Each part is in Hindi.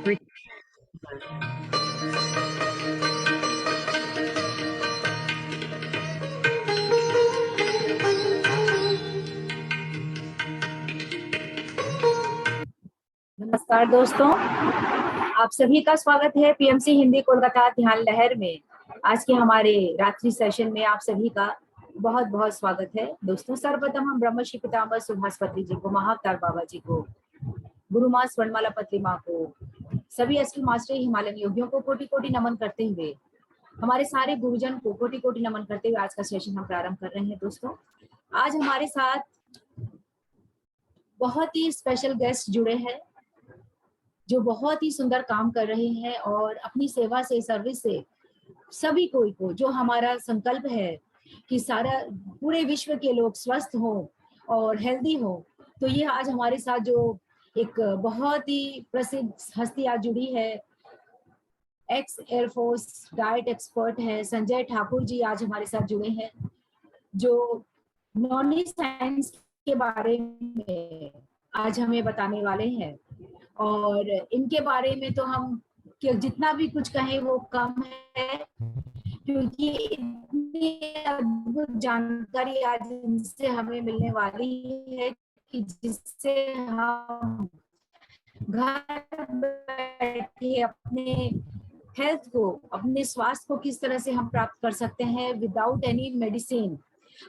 नमस्कार दोस्तों, आप सभी का स्वागत है पीएमसी हिंदी कोलकाता ध्यान लहर में। आज के हमारे रात्रि सेशन में आप सभी का बहुत बहुत स्वागत है। दोस्तों, सर्वप्रथम हम ब्रह्म श्री पितामह सुभाषपति जी को, महाअवतार बाबा जी को, गुरु माँ स्वर्णमाला पत्री माँ को, सभी असली मास्टर हिमालयन योगियों को कोटि कोटि नमन करते हुए, हमारे सारे गुरुजन को कोटि कोटि नमन करते हुए आज का सेशन हम प्रारंभ कर रहे हैं। दोस्तों, आज हमारे साथ बहुत ही स्पेशल गेस्ट जुड़े हैं जो बहुत ही सुंदर काम कर रहे हैं और अपनी सेवा से, सर्विस से सभी कोई को, जो हमारा संकल्प है कि सारा पूरे विश्व के लोग स्वस्थ हो और हेल्दी हो, तो ये आज हमारे साथ जो एक बहुत ही प्रसिद्ध हस्ती आज जुड़ी है, एक्स एयरफोर्स डाइट एक्सपर्ट है संजय ठाकुर जी आज हमारे साथ जुड़े हैं, जो नॉनी साइंस के बारे में आज हमें बताने वाले हैं। और इनके बारे में तो हम जितना भी कुछ कहें वो कम है, क्योंकि इतनी अद्भुत जानकारी आज इनसे हमें मिलने वाली है कि जिससे हम घर बैठे अपने हेल्थ को, अपने स्वास्थ्य को किस तरह से हम प्राप्त कर सकते हैं विदाउट एनी मेडिसिन।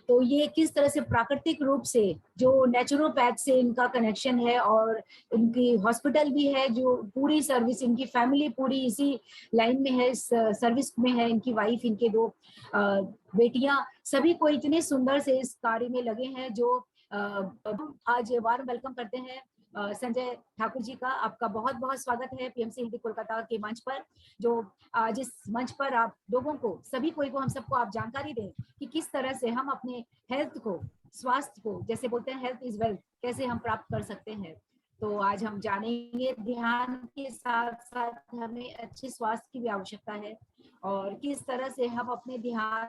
तो ये किस तरह से प्राकृतिक रूप से, जो नेचुरोपैथ से इनका कनेक्शन है, और इनकी हॉस्पिटल भी है, जो पूरी सर्विस, इनकी फैमिली पूरी इसी लाइन में है, इस सर्विस में है, इनकी वाइफ, इनके दो बेटियां, सभी को इतने सुंदर से इस कार्य में लगे हैं। जो आज वार्म वेलकम करते हैं संजय ठाकुर जी का। आपका बहुत बहुत स्वागत है पीएमसी हिंदी कोलकाता के मंच पर, जो जिस मंच पर आप लोगों को, सभी कोई को, हम सबको आप जानकारी दें कि किस तरह से हम अपने हेल्थ को, स्वास्थ्य को, जैसे बोलते हैं हेल्थ इज वेल्थ, कैसे हम प्राप्त कर सकते हैं। तो आज हम जानेंगे ध्यान के साथ साथ हमें अच्छे स्वास्थ्य की भी आवश्यकता है, और किस तरह से हम अपने ध्यान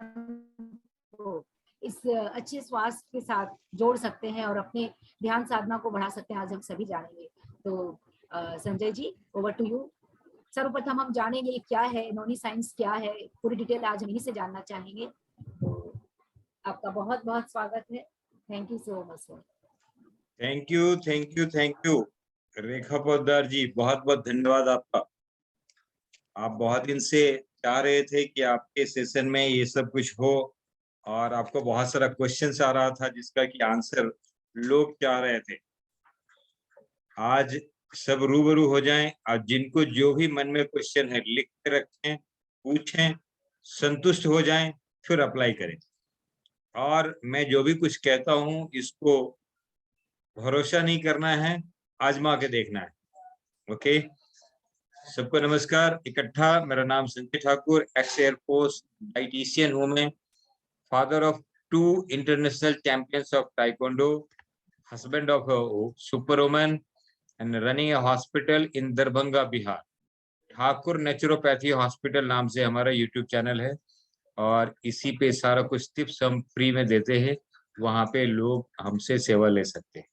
को इस अच्छे स्वास्थ्य के साथ जोड़ सकते हैं और अपने ध्यान साधना को बढ़ा सकते हैं, आज हम सभी जानेंगे। तो Sanjay ji, over to you. सर्वप्रथम हम जानेंगे क्या है नॉनी साइंस, क्या है, पूरी डिटेल आज हम यहीं से जानना चाहेंगे। तो आपका बहुत बहुत स्वागत है। Thank you so much sir. Thank you, thank you, thank you Rekha Poddar ji, बहुत बहुत धन्यवाद आपका। आप बहुत दिन से चाह रहे थे कि आपके सेशन में ये सब कुछ हो, और आपको बहुत सारा क्वेश्चंस आ रहा था जिसका कि आंसर लोग चाह रहे थे। आज सब रूबरू हो जाएं, और जिनको जो भी मन में क्वेश्चन है लिख के रखें, पूछें, संतुष्ट हो जाएं, फिर अप्लाई करें। और मैं जो भी कुछ कहता हूं इसको भरोसा नहीं करना है, आजमा के देखना है। ओके, सबको नमस्कार इकट्ठा। मेरा नाम Sanjay Thakur, x air force dietitian हूं मैं, father of 2 international champions of taekwondo, husband of super woman, and running A hospital in Darbhanga Bihar. Thakur naturopathy hospital नाम से हमारा यूट्यूब चैनल है, और इसी पे सारा कुछ टिप्स हम फ्री में देते हैं, वहां पे लोग हमसे सेवा ले सकते हैं।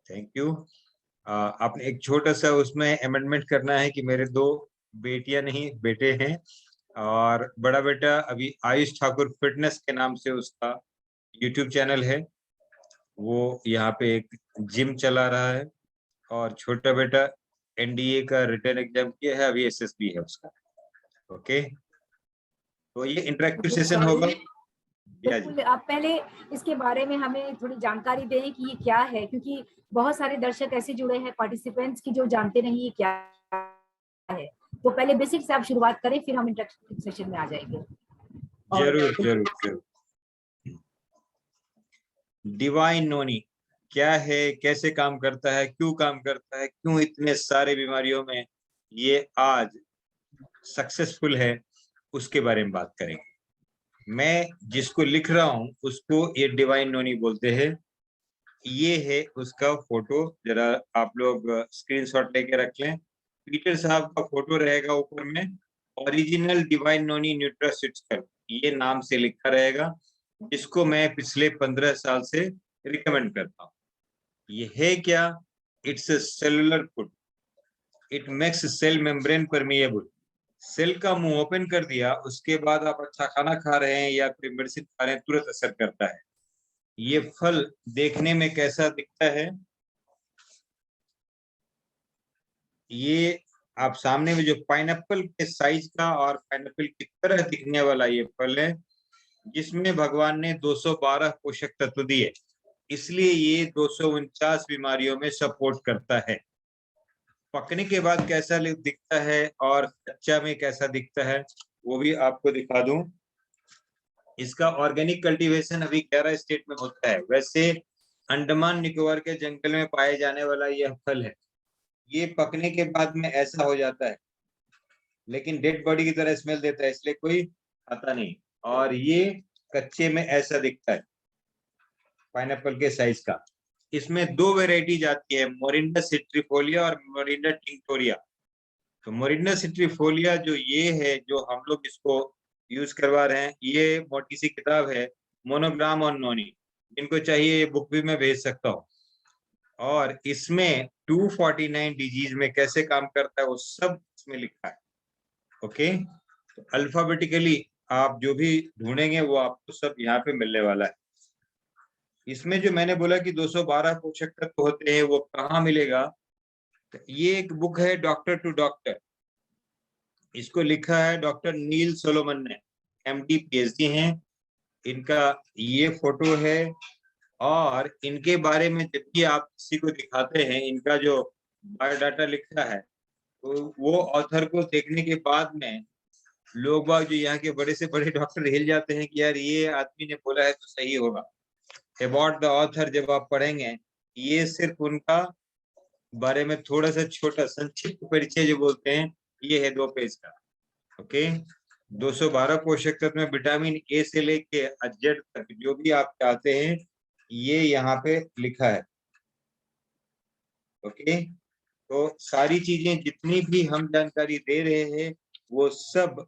Thank you. आपने एक छोटा सा उसमें अमेंडमेंट करना है कि मेरे 2 बेटियां नहीं बेटे हैं, और बड़ा बेटा अभी आयुष ठाकुर फिटनेस के नाम से उसका यूट्यूब चैनल है, वो यहाँ पे एक जिम चला रहा है, और छोटा बेटा एनडीए का रिटर्न एग्जाम किया है, अभी एसएसबी है उसका। ओके, तो ये इंटरेक्टिव सेशन होगा। बिल्कुल, आप पहले इसके बारे में हमें थोड़ी जानकारी दें कि ये क्या है, क्योंकि बहुत सारे दर्शक ऐसे जुड़े हैं पार्टिसिपेंट्स की जो जानते नहीं ये क्या है। तो पहले बेसिक से आप शुरुआत करें, फिर हम इंटरेक्टिव सेशन में आ जाएंगे। जरूर जरूर जरूर। डिवाइन नोनी क्या है, कैसे काम करता है, क्यों काम करता है, क्यों इतने सारे बीमारियों में ये आज सक्सेसफुल है, उसके बारे में बात करेंगे। मैं जिसको लिख रहा हूं उसको ये डिवाइन नोनी बोलते हैं। ये है उसका फोटो, जरा आप लोग स्क्रीनशॉट लेके रख लें। पीटर साहब का फोटो रहेगा ऊपर में, ओरिजिनल डिवाइन नोनी न्यूट्रास्यूटिकल ये नाम से लिखा रहेगा, जिसको मैं पिछले 15 साल से रिकमेंड करता हूँ। ये है क्या? It's a cellular food. It makes cell membrane permeable. Cell का मुंह ओपन कर दिया, उसके बाद आप अच्छा खाना खा रहे हैं या कोई मेडिसिन खा रहे हैं, तुरंत असर करता है। ये फल देखने में कैसा दिखता है, ये आप सामने में जो पाइनएप्पल के साइज का और पाइनएप्पल की तरह दिखने वाला ये फल है, जिसमें भगवान ने 212 पोषक तत्व दिए, इसलिए ये 249 बीमारियों में सपोर्ट करता है। पकने के बाद कैसा दिखता है और कच्चा में कैसा दिखता है वो भी आपको दिखा दूं। इसका ऑर्गेनिक कल्टीवेशन अभी 11 स्टेट में होता है। वैसे अंडमान निकोबार के जंगल में पाए जाने वाला यह फल है। ये पकने के बाद में ऐसा हो जाता है, लेकिन डेड बॉडी की तरह स्मेल देता है, इसलिए कोई खाता नहीं। और ये कच्चे में ऐसा दिखता है, पाइनएप्पल के साइज का। इसमें दो वेराइटीज आती है, मोरिंडा सिट्रीफोलिया और मोरिंडा टिंक्टोरिया। तो मोरिंडा सिट्रीफोलिया जो ये है, जो हम लोग इसको यूज करवा रहे हैं, ये मोटी सी किताब है, मोनोग्राम और नोनी। जिनको चाहिए ये बुक भी मैं भेज सकता हूँ। और इसमें 249 डिजीज में कैसे काम करता है वो सब इसमें लिखा है। ओके, तो अल्फाबेटिकली आप जो भी ढूंढेंगे वो आपको सब यहाँ पे मिलने वाला है। इसमें जो मैंने बोला कि 212 पोषक तत्व होते हैं, वो कहाँ मिलेगा? तो ये एक बुक है, डॉक्टर टू डॉक्टर। इसको लिखा है डॉक्टर नील सोलोमन ने, एमडी पीएचडी हैं। इनका ये फोटो है, और इनके बारे में जब भी आप किसी को दिखाते हैं, इनका जो बायोडाटा लिखा है, तो वो ऑथर को देखने के बाद में लोग बाग जो यहाँ के बड़े से बड़े डॉक्टर हिल जाते हैं कि यार ये आदमी ने बोला है तो सही होगा। अबाउट द ऑथर जब आप पढ़ेंगे, ये सिर्फ उनका बारे में थोड़ा सा छोटा संक्षिप्त परिचय जो बोलते हैं, ये है 2 पेज का। ओके, 212 पोषक तत्व में विटामिन ए से लेके जेड तक जो भी आप चाहते हैं, ये यहाँ पे लिखा है। ओके, तो सारी चीजें जितनी भी हम जानकारी दे रहे हैं वो सब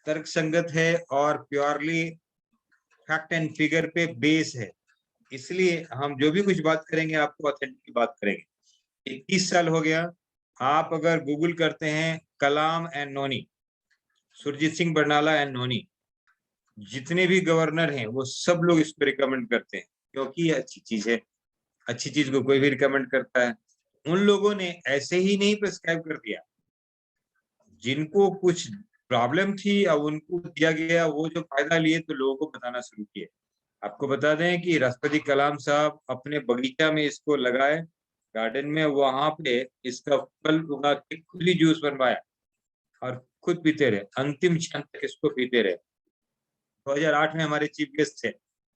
तर्क संगत है और प्योरली फैक्ट एंड फिगर पे बेस है। इसलिए हम जो भी कुछ बात करेंगे आपको ऑथेंटिक बात करेंगे। 21 साल हो गया, आप अगर गूगल करते हैं Kalam and noni, Surjit Singh Barnala and noni, जितने भी गवर्नर हैं वो सब लोग इसको रिकमेंड करते हैं, क्योंकि ये अच्छी चीज है। अच्छी चीज को कोई भी रिकमेंड करता है। उन लोगों ने ऐसे ही नहीं प्रिस्क्राइब कर दिया, जिनको कुछ प्रॉब्लम थी अब उनको दिया गया, वो जो फायदा लिए तो लोगों को बताना शुरू किए। आपको बता दें कि राष्ट्रपति कलाम साहब अपने बगीचा में इसको लगाए, गार्डन में, वहां पे इसका फल उगा के खुद ही जूस बनवाया और खुद पीते रहे, अंतिम क्षण तक इसको पीते रहे। 2008 में हमारे चीफ गेस्ट थे,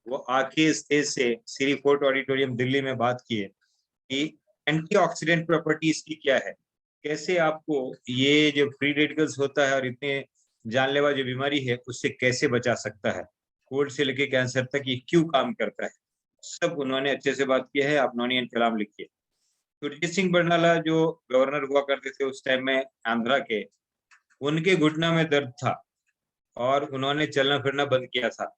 वो आके स्टेज से श्री फोर्ट ऑडिटोरियम दिल्ली में बात किए कि एंटीऑक्सीडेंट प्रॉपर्टीज की क्या है, कैसे आपको ये जो फ्री रेडिकल्स होता है और इतने जानलेवा जो बीमारी है उससे कैसे बचा सकता है, कोल्ड से लेके कैंसर तक ये क्यों काम करता है, सब उन्होंने अच्छे से बात किया है। आप नोनी एंड कलाम लिखिए। सुरजीत सिंह बरनाला जो गवर्नर हुआ करते थे उस टाइम में आंध्रा के, उनके घुटना में दर्द था और उन्होंने चलना फिरना बंद किया था।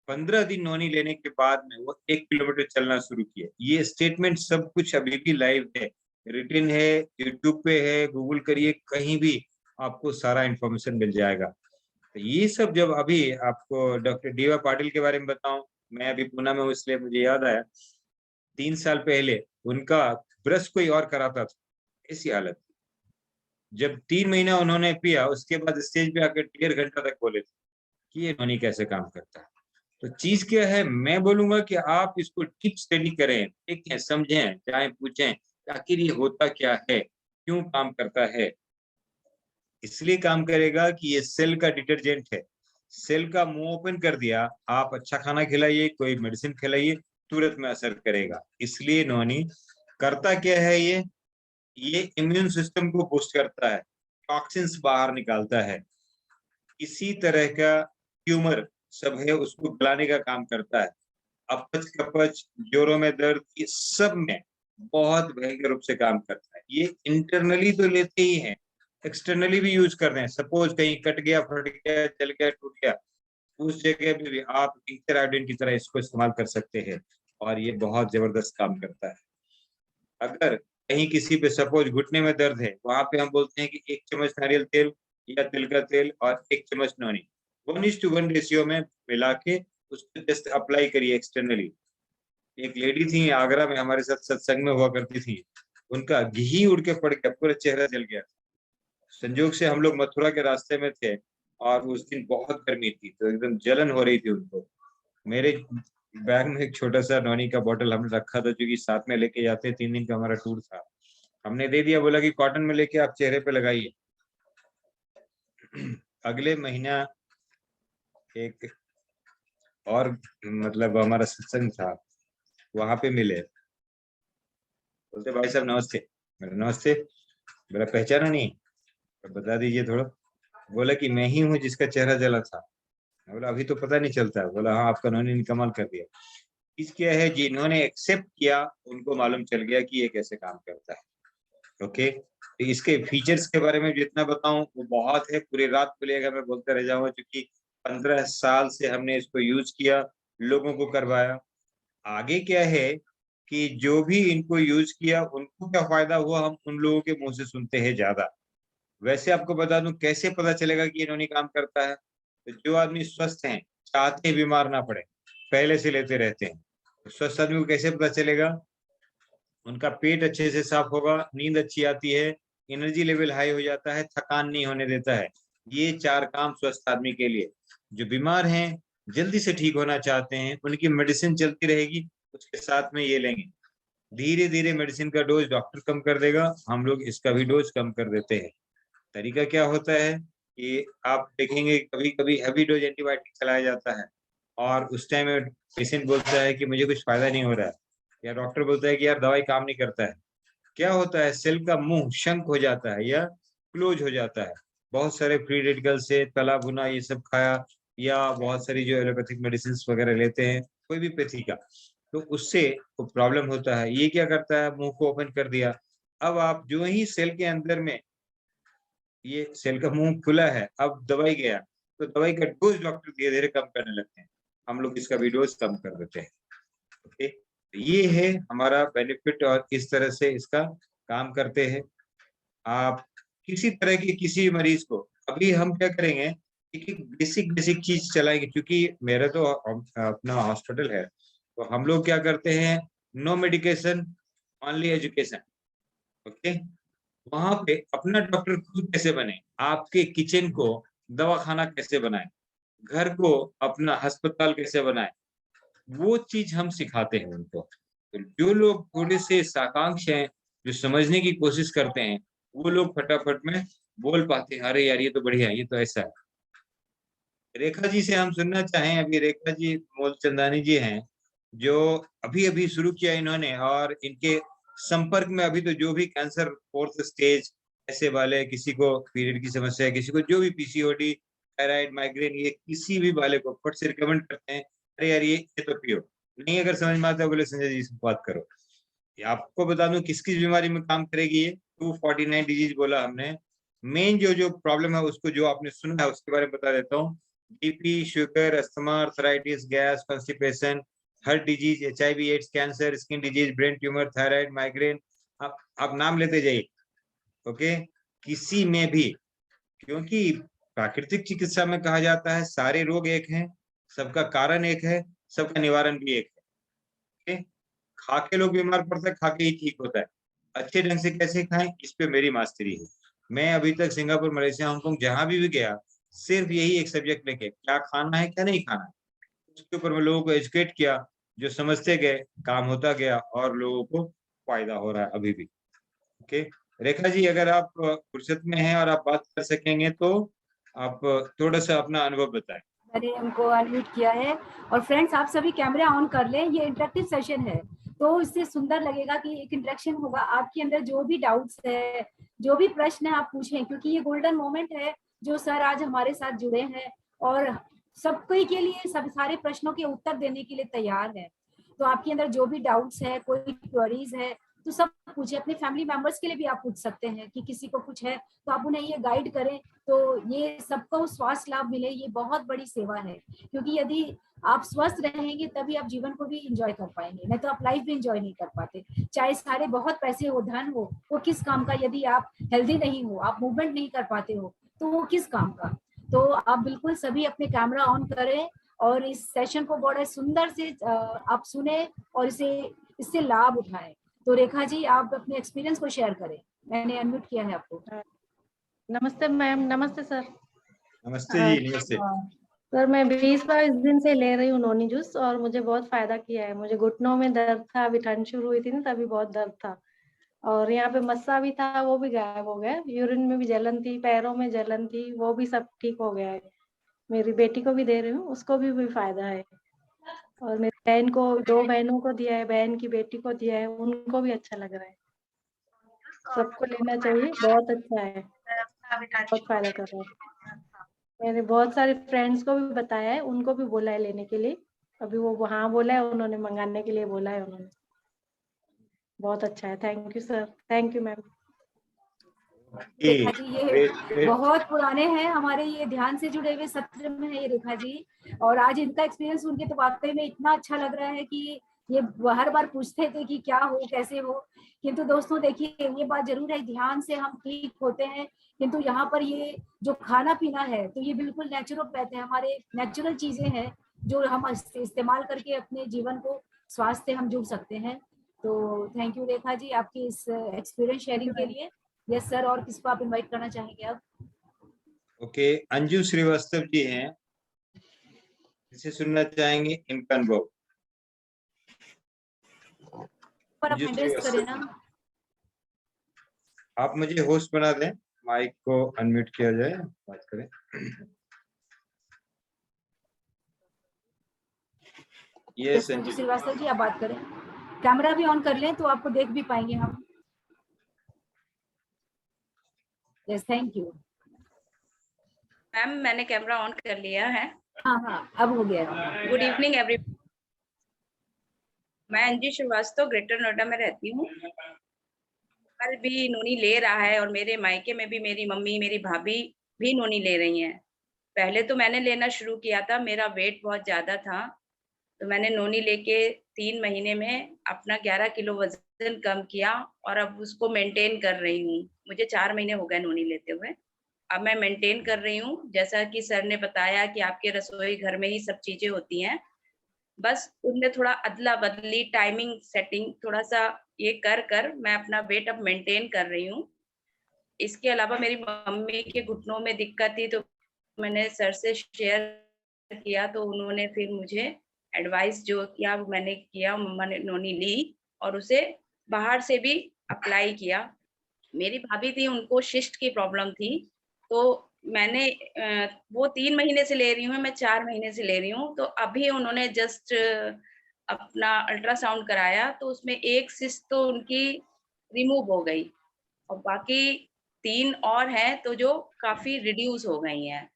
15 दिन नोनी लेने के बाद में वो 1 किलोमीटर चलना शुरू किया। ये स्टेटमेंट सब कुछ अभी भी लाइव है, रिटन है, यूट्यूब पे है, गूगल करिए, कहीं भी आपको सारा इंफॉर्मेशन मिल जाएगा। तो ये सब जब अभी आपको डॉक्टर डीवा पाटिल के बारे में बताऊं, मैं अभी पुणे में हूं इसलिए मुझे याद आया, 3 साल पहले उनका ब्रश कोई और कराता था, ऐसी हालत। जब 3 महीना उन्होंने पिया, उसके बाद स्टेज पे आकर 1.5 घंटा तक बोले थे कि ये नोनी कैसे काम करता है। तो चीज क्या है, मैं बोलूंगा कि आप इसको डीप स्टडी करें, देखें, समझें, चाहे पूछें आखिर ये होता क्या है, क्यों काम करता है। इसलिए काम करेगा कि ये सेल का डिटर्जेंट है। सेल का मुंह ओपन कर दिया, आप अच्छा खाना खिलाइए, कोई मेडिसिन खिलाइए, तुरंत में असर करेगा। इसलिए नोनी करता क्या है, ये इम्यून सिस्टम को बूस्ट करता है, टॉक्सिन्स बाहर निकालता है। इसी तरह का ट्यूमर सब है उसको गलाने का काम करता है। अपच कपच, जोड़ों में दर्द, ये सब में बहुत भयंकर रूप से काम करता है। ये इंटरनली तो लेते ही हैं, एक्सटर्नली भी यूज कर रहे हैं। सपोज कहीं कट गया, फट गया, जल गया, टूट गया, उस जगह पे भी आप टीचर आयोडीन की तरह इसको इस्तेमाल कर सकते हैं और ये बहुत जबरदस्त काम करता है। अगर कहीं किसी पे सपोज घुटने में दर्द है, वहां पे हम बोलते हैं कि 1 चम्मच नारियल तेल या तिल का तेल और 1 चम्मच नौनी 1:1 रेशियो में मिला के उसको जस्ट अप्लाई करिए एक्सटर्नली। एक लेडी थी आगरा में, हमारे साथ सत्संग में हुआ करती थी, उनका घी उड़ के पड़ गया, पूरा चेहरा जल गया। संजोग से हम लोग मथुरा के रास्ते में थे और उस दिन बहुत गर्मी थी, तो एकदम जलन हो रही थी उनको। मेरे बैग में एक छोटा सा नौनी का बोतल हमने रखा था, क्योंकि साथ में लेके जाते, 3 दिन का हमारा टूर था। हमने दे दिया, बोला कि कॉटन में लेके आप चेहरे पे लगाइए। अगले महीना एक और मतलब हमारा सत्संग था, वहां पे मिले, बोलते भाई साहब नमस्ते। मेरा नमस्ते, मेरा पहचाना नहीं, तो बता दीजिए थोड़ा। बोला कि मैं ही हूँ जिसका चेहरा जला था। मैं बोला अभी तो पता नहीं चलता। बोला हाँ, आपका नौनी ने कमाल कर दिया। इस क्या है, जिन्होंने एक्सेप्ट किया उनको मालूम चल गया कि ये कैसे काम करता है। ओके, तो इसके फीचर्स के बारे में जितना बताऊं वो बहुत है, पूरी रात को लेकर मैं बोलता रह जाऊंगा, क्योंकि 15 साल से हमने इसको यूज किया, लोगों को करवाया। आगे क्या है कि जो भी इनको यूज किया उनको क्या फायदा हुआ, हम उन लोगों के मुंह से सुनते हैं ज्यादा। वैसे आपको बता दूं कैसे पता चलेगा कि इन्होंने काम करता है, तो जो आदमी स्वस्थ हैं, चाहते हैं बीमार ना पड़े, पहले से लेते रहते हैं, तो स्वस्थ आदमी को कैसे पता चलेगा? उनका पेट अच्छे से साफ होगा, नींद अच्छी आती है, एनर्जी लेवल हाई हो जाता है, थकान नहीं होने देता है। ये 4 काम स्वस्थ आदमी के लिए। जो बीमार हैं, जल्दी से ठीक होना चाहते हैं, उनकी मेडिसिन चलती रहेगी, उसके साथ में ये लेंगे। धीरे धीरे मेडिसिन का डोज डॉक्टर कम कर देगा, हम लोग इसका भी डोज कम कर देते हैं। तरीका क्या होता है कि आप देखेंगे कभी कभी हैवी डोज एंटीबायोटिक चलाया जाता है, और उस टाइम में पेशेंट बोलता है कि मुझे कुछ फायदा नहीं हो रहा है, या डॉक्टर बोलता है कि यार दवाई काम नहीं करता है। क्या होता है, सेल का मुंह शंक हो जाता है या क्लोज हो जाता है। बहुत सारे फ्री रेडिकल से तला भुना ये सब खाया, या बहुत सारी जो एलोपैथिक मेडिसिन वगैरह लेते हैं, कोई भी पैथी का, तो उससे तो प्रॉब्लम होता है। ये क्या करता है, मुंह को ओपन कर दिया। अब आप जो ही सेल के अंदर में, ये सेल का मुंह खुला है, अब दवाई गया, तो दवाई का डोज डॉक्टर धीरे धीरे कम करने लगते हैं, हम लोग इसका भी डोज कम कर देते हैं। ओके, तो ये है हमारा बेनिफिट, और इस तरह से इसका काम करते हैं। आप किसी तरह की किसी मरीज को, अभी हम क्या करेंगे, एक बेसिक बेसिक चीज चलाएंगे, क्योंकि मेरा तो अपना हॉस्पिटल है, तो हम लोग क्या करते हैं, no medication only education. Okay, वहां पे अपना डॉक्टर खुद कैसे बने, आपके किचन को दवाखाना कैसे बनाए, घर को अपना अस्पताल कैसे बनाए, वो चीज हम सिखाते हैं उनको। तो जो लोग थोड़े से साकांक्ष हैं, जो समझने की कोशिश करते हैं, वो लोग फटाफट में बोल पाते हैं, अरे यार ये तो बढ़िया है, ये तो ऐसा है। रेखा जी से हम सुनना चाहें, अभी रेखा जी मूलचंदानी जी हैं, जो अभी अभी शुरू किया इन्होंने, और इनके संपर्क में अभी तो जो भी कैंसर 4th स्टेज ऐसे वाले, किसी को पीरियड की समस्या है, किसी को जो भी पीसीओडी, थायराइड, माइग्रेन, ये किसी भी वाले को फट से रिकमेंड करते हैं, अरे यार ये तो पियो। नहीं अगर समझ में आता है, बोले संजय जी से बात करो। ये आपको बता दूं किस किस बीमारी में काम करेगी ये। 249 डिजीज बोला हमने, मेन जो जो प्रॉब्लम है उसको जो आपने सुना है उसके बारे में बता देता हूँ। BP, sugar, asthma, arthritis, gas, constipation, heart disease, HIV, AIDS, cancer, skin disease, brain tumour, thyroid, migraine, आप नाम लेते जाइए। ओके, किसी में भी, क्योंकि प्राकृतिक चिकित्सा में कहा जाता है सारे रोग एक हैं, सबका कारण एक है, सबका निवारण भी एक है। ओके, खा के लोग बीमार पड़ते हैं, खा के ही ठीक होता है। अच्छे ढंग से कैसे खाएं, इस पे मेरी मास्टरी है। मैं अभी तक सिंगापुर, मलेशिया, हांगकांग जहां भी गया, सिर्फ यही एक सब्जेक्ट लेके, क्या खाना है क्या नहीं खाना है, उसके ऊपर मैं लोगों को एजुकेट किया, जो समझते गए, काम होता गया, और लोगों को फायदा हो रहा है अभी भी। ओके, रेखा जी अगर आप फुर्सत में हैं और आप बात कर सकेंगे तो आप थोड़ा सा अपना अनुभव बताएं। मैंने हमको अनम्यूट किया है, और फ्रेंड्स आप सभी कैमरा ऑन कर लें, ये इंटरेक्टिव सेशन है, तो इससे सुंदर लगेगा कि एक इंटरेक्शन होगा। आपके अंदर जो भी डाउट्स है, जो भी प्रश्न है, आप पूछें, क्योंकि ये गोल्डन मोमेंट है जो सर आज हमारे साथ जुड़े हैं, और सबके के लिए सब सारे प्रश्नों के उत्तर देने के लिए तैयार है। तो आपके अंदर जो भी डाउट्स है, कोई क्वेरीज है, तो सब पूछे, अपने फैमिली मेंबर्स के लिए भी आप पूछ सकते हैं कि किसी को कुछ है तो आप उन्हें ये गाइड करें, तो ये सबको स्वास्थ्य लाभ मिले, ये बहुत बड़ी सेवा है। क्योंकि यदि आप स्वस्थ रहेंगे तभी आप जीवन को भी इंजॉय कर पाएंगे, नहीं तो आप लाइफ भी इंजॉय नहीं कर पाते। चाहे सारे बहुत पैसे हो, धन हो, वो किस काम का यदि आप हेल्दी नहीं हो, आप मूवमेंट नहीं कर पाते हो, तो वो किस काम का। तो आप बिल्कुल सभी अपने कैमरा ऑन करें और इस सेशन को बड़े सुंदर से आप सुने और इससे लाभ उठाएं। तो रेखा जी, आप अपने एक्सपीरियंस को शेयर करें। मैंने अनम्यूट किया है आपको। नमस्ते मैम। नमस्ते सर। नमस्ते जी, नमस्ते। सर मैं 20-22 दिन से ले रही हूँ नोनी जूस और मुझे बहुत फायदा किया है। मुझे घुटनों में दर्द था, अभी ठंड शुरू हुई थी ना तभी बहुत दर्द था, और यहाँ पे मस्सा भी था वो भी गायब हो गया। यूरिन में भी जलन थी, पैरों में जलन थी, वो भी सब ठीक हो गया है। मेरी बेटी को भी दे रही हूँ, उसको भी फायदा है। और मेरी बहन को, 2 बहनों को दिया है, बहन की बेटी को दिया है, उनको भी अच्छा लग रहा है। सबको लेना चाहिए, बहुत अच्छा है, बहुत फायदा कर रहा है। मैंने बहुत सारे फ्रेंड्स को भी बताया है, उनको भी बोला है लेने के लिए। अभी वो वहाँ बोला है, उन्होंने मंगाने के लिए बोला है उन्होंने। बहुत अच्छा है। Thank you sir. Thank you ma'am. Rekha ji, ये बहुत पुराने हैं हमारे, ये ध्यान से जुड़े हुए सत्र में है ये रेखा जी, और आज इनका एक्सपीरियंस सुन के तो वाकई में इतना अच्छा लग रहा है कि ये हर बार पूछते थे कि क्या हो, कैसे हो। किंतु दोस्तों देखिए, ये बात जरूर है, ध्यान से हम ठीक होते हैं, किंतु यहाँ पर ये जो खाना पीना है तो ये बिल्कुल नेचुरोपैथ है, हमारे नेचुरल चीजें हैं जो हम इस्तेमाल करके अपने जीवन को स्वास्थ्य हम जुड़ सकते हैं। तो थैंक यू रेखा जी आपकी इस एक्सपीरियंस शेयरिंग के लिए। यस सर, और किसको आप इनवाइट करना चाहेंगे अब? ओके, अंजू श्रीवास्तव जी हैं, इसे सुनना चाहेंगे। इनका अनुभव पर आप एड्रेस करें ना। आप मुझे होस्ट बना दें, माइक को अनम्यूट किया जाए, बात करें। ये अंजू श्रीवास्तव जी आप बात करें, कैमरा भी ऑन कर लें तो आपको देख भी पाएंगे हम। यस, थैंक यू मैम, मैंने कैमरा ऑन कर लिया है। हाँ, अब हो गया। Good evening every. मैं अंजू श्रीवास्तव ग्रेटर नोएडा में रहती हूँ। कल भी नोनी ले रहा है और मेरे मायके में भी मेरी मम्मी, मेरी भाभी भी नोनी ले रही हैं। पहले तो मैंने लेना शुरू किया था, मेरा वेट बहुत ज्यादा था, तो मैंने नोनी लेके 3 महीने में अपना 11 किलो वजन कम किया और अब उसको मेंटेन कर रही हूँ। मुझे 4 महीने हो गए नोनी लेते हुए। अब मैं मेंटेन कर रही हूँ, जैसा कि सर ने बताया कि आपके रसोई घर में ही सब चीजें होती हैं, बस उनमें थोड़ा अदला बदली टाइमिंग सेटिंग थोड़ा सा ये कर मैं अपना वेट अब मेंटेन कर रही हूँ। इसके अलावा मेरी मम्मी के घुटनों में दिक्कत थी, तो मैंने सर से शेयर किया, तो उन्होंने फिर मुझे एडवाइस जो किया वो मैंने किया। मम्मा ने नोनी ली और उसे बाहर से भी अप्लाई किया। मेरी भाभी थी, उनको शिस्ट की प्रॉब्लम थी, तो मैंने वो 3 महीने से ले रही हूँ, मैं 4 महीने से ले रही हूँ। तो अभी उन्होंने जस्ट अपना अल्ट्रासाउंड कराया, तो उसमें 1 सिस्ट तो उनकी रिमूव हो गई और बाकी 3 और हैं तो जो काफी रिड्यूस हो गई हैं।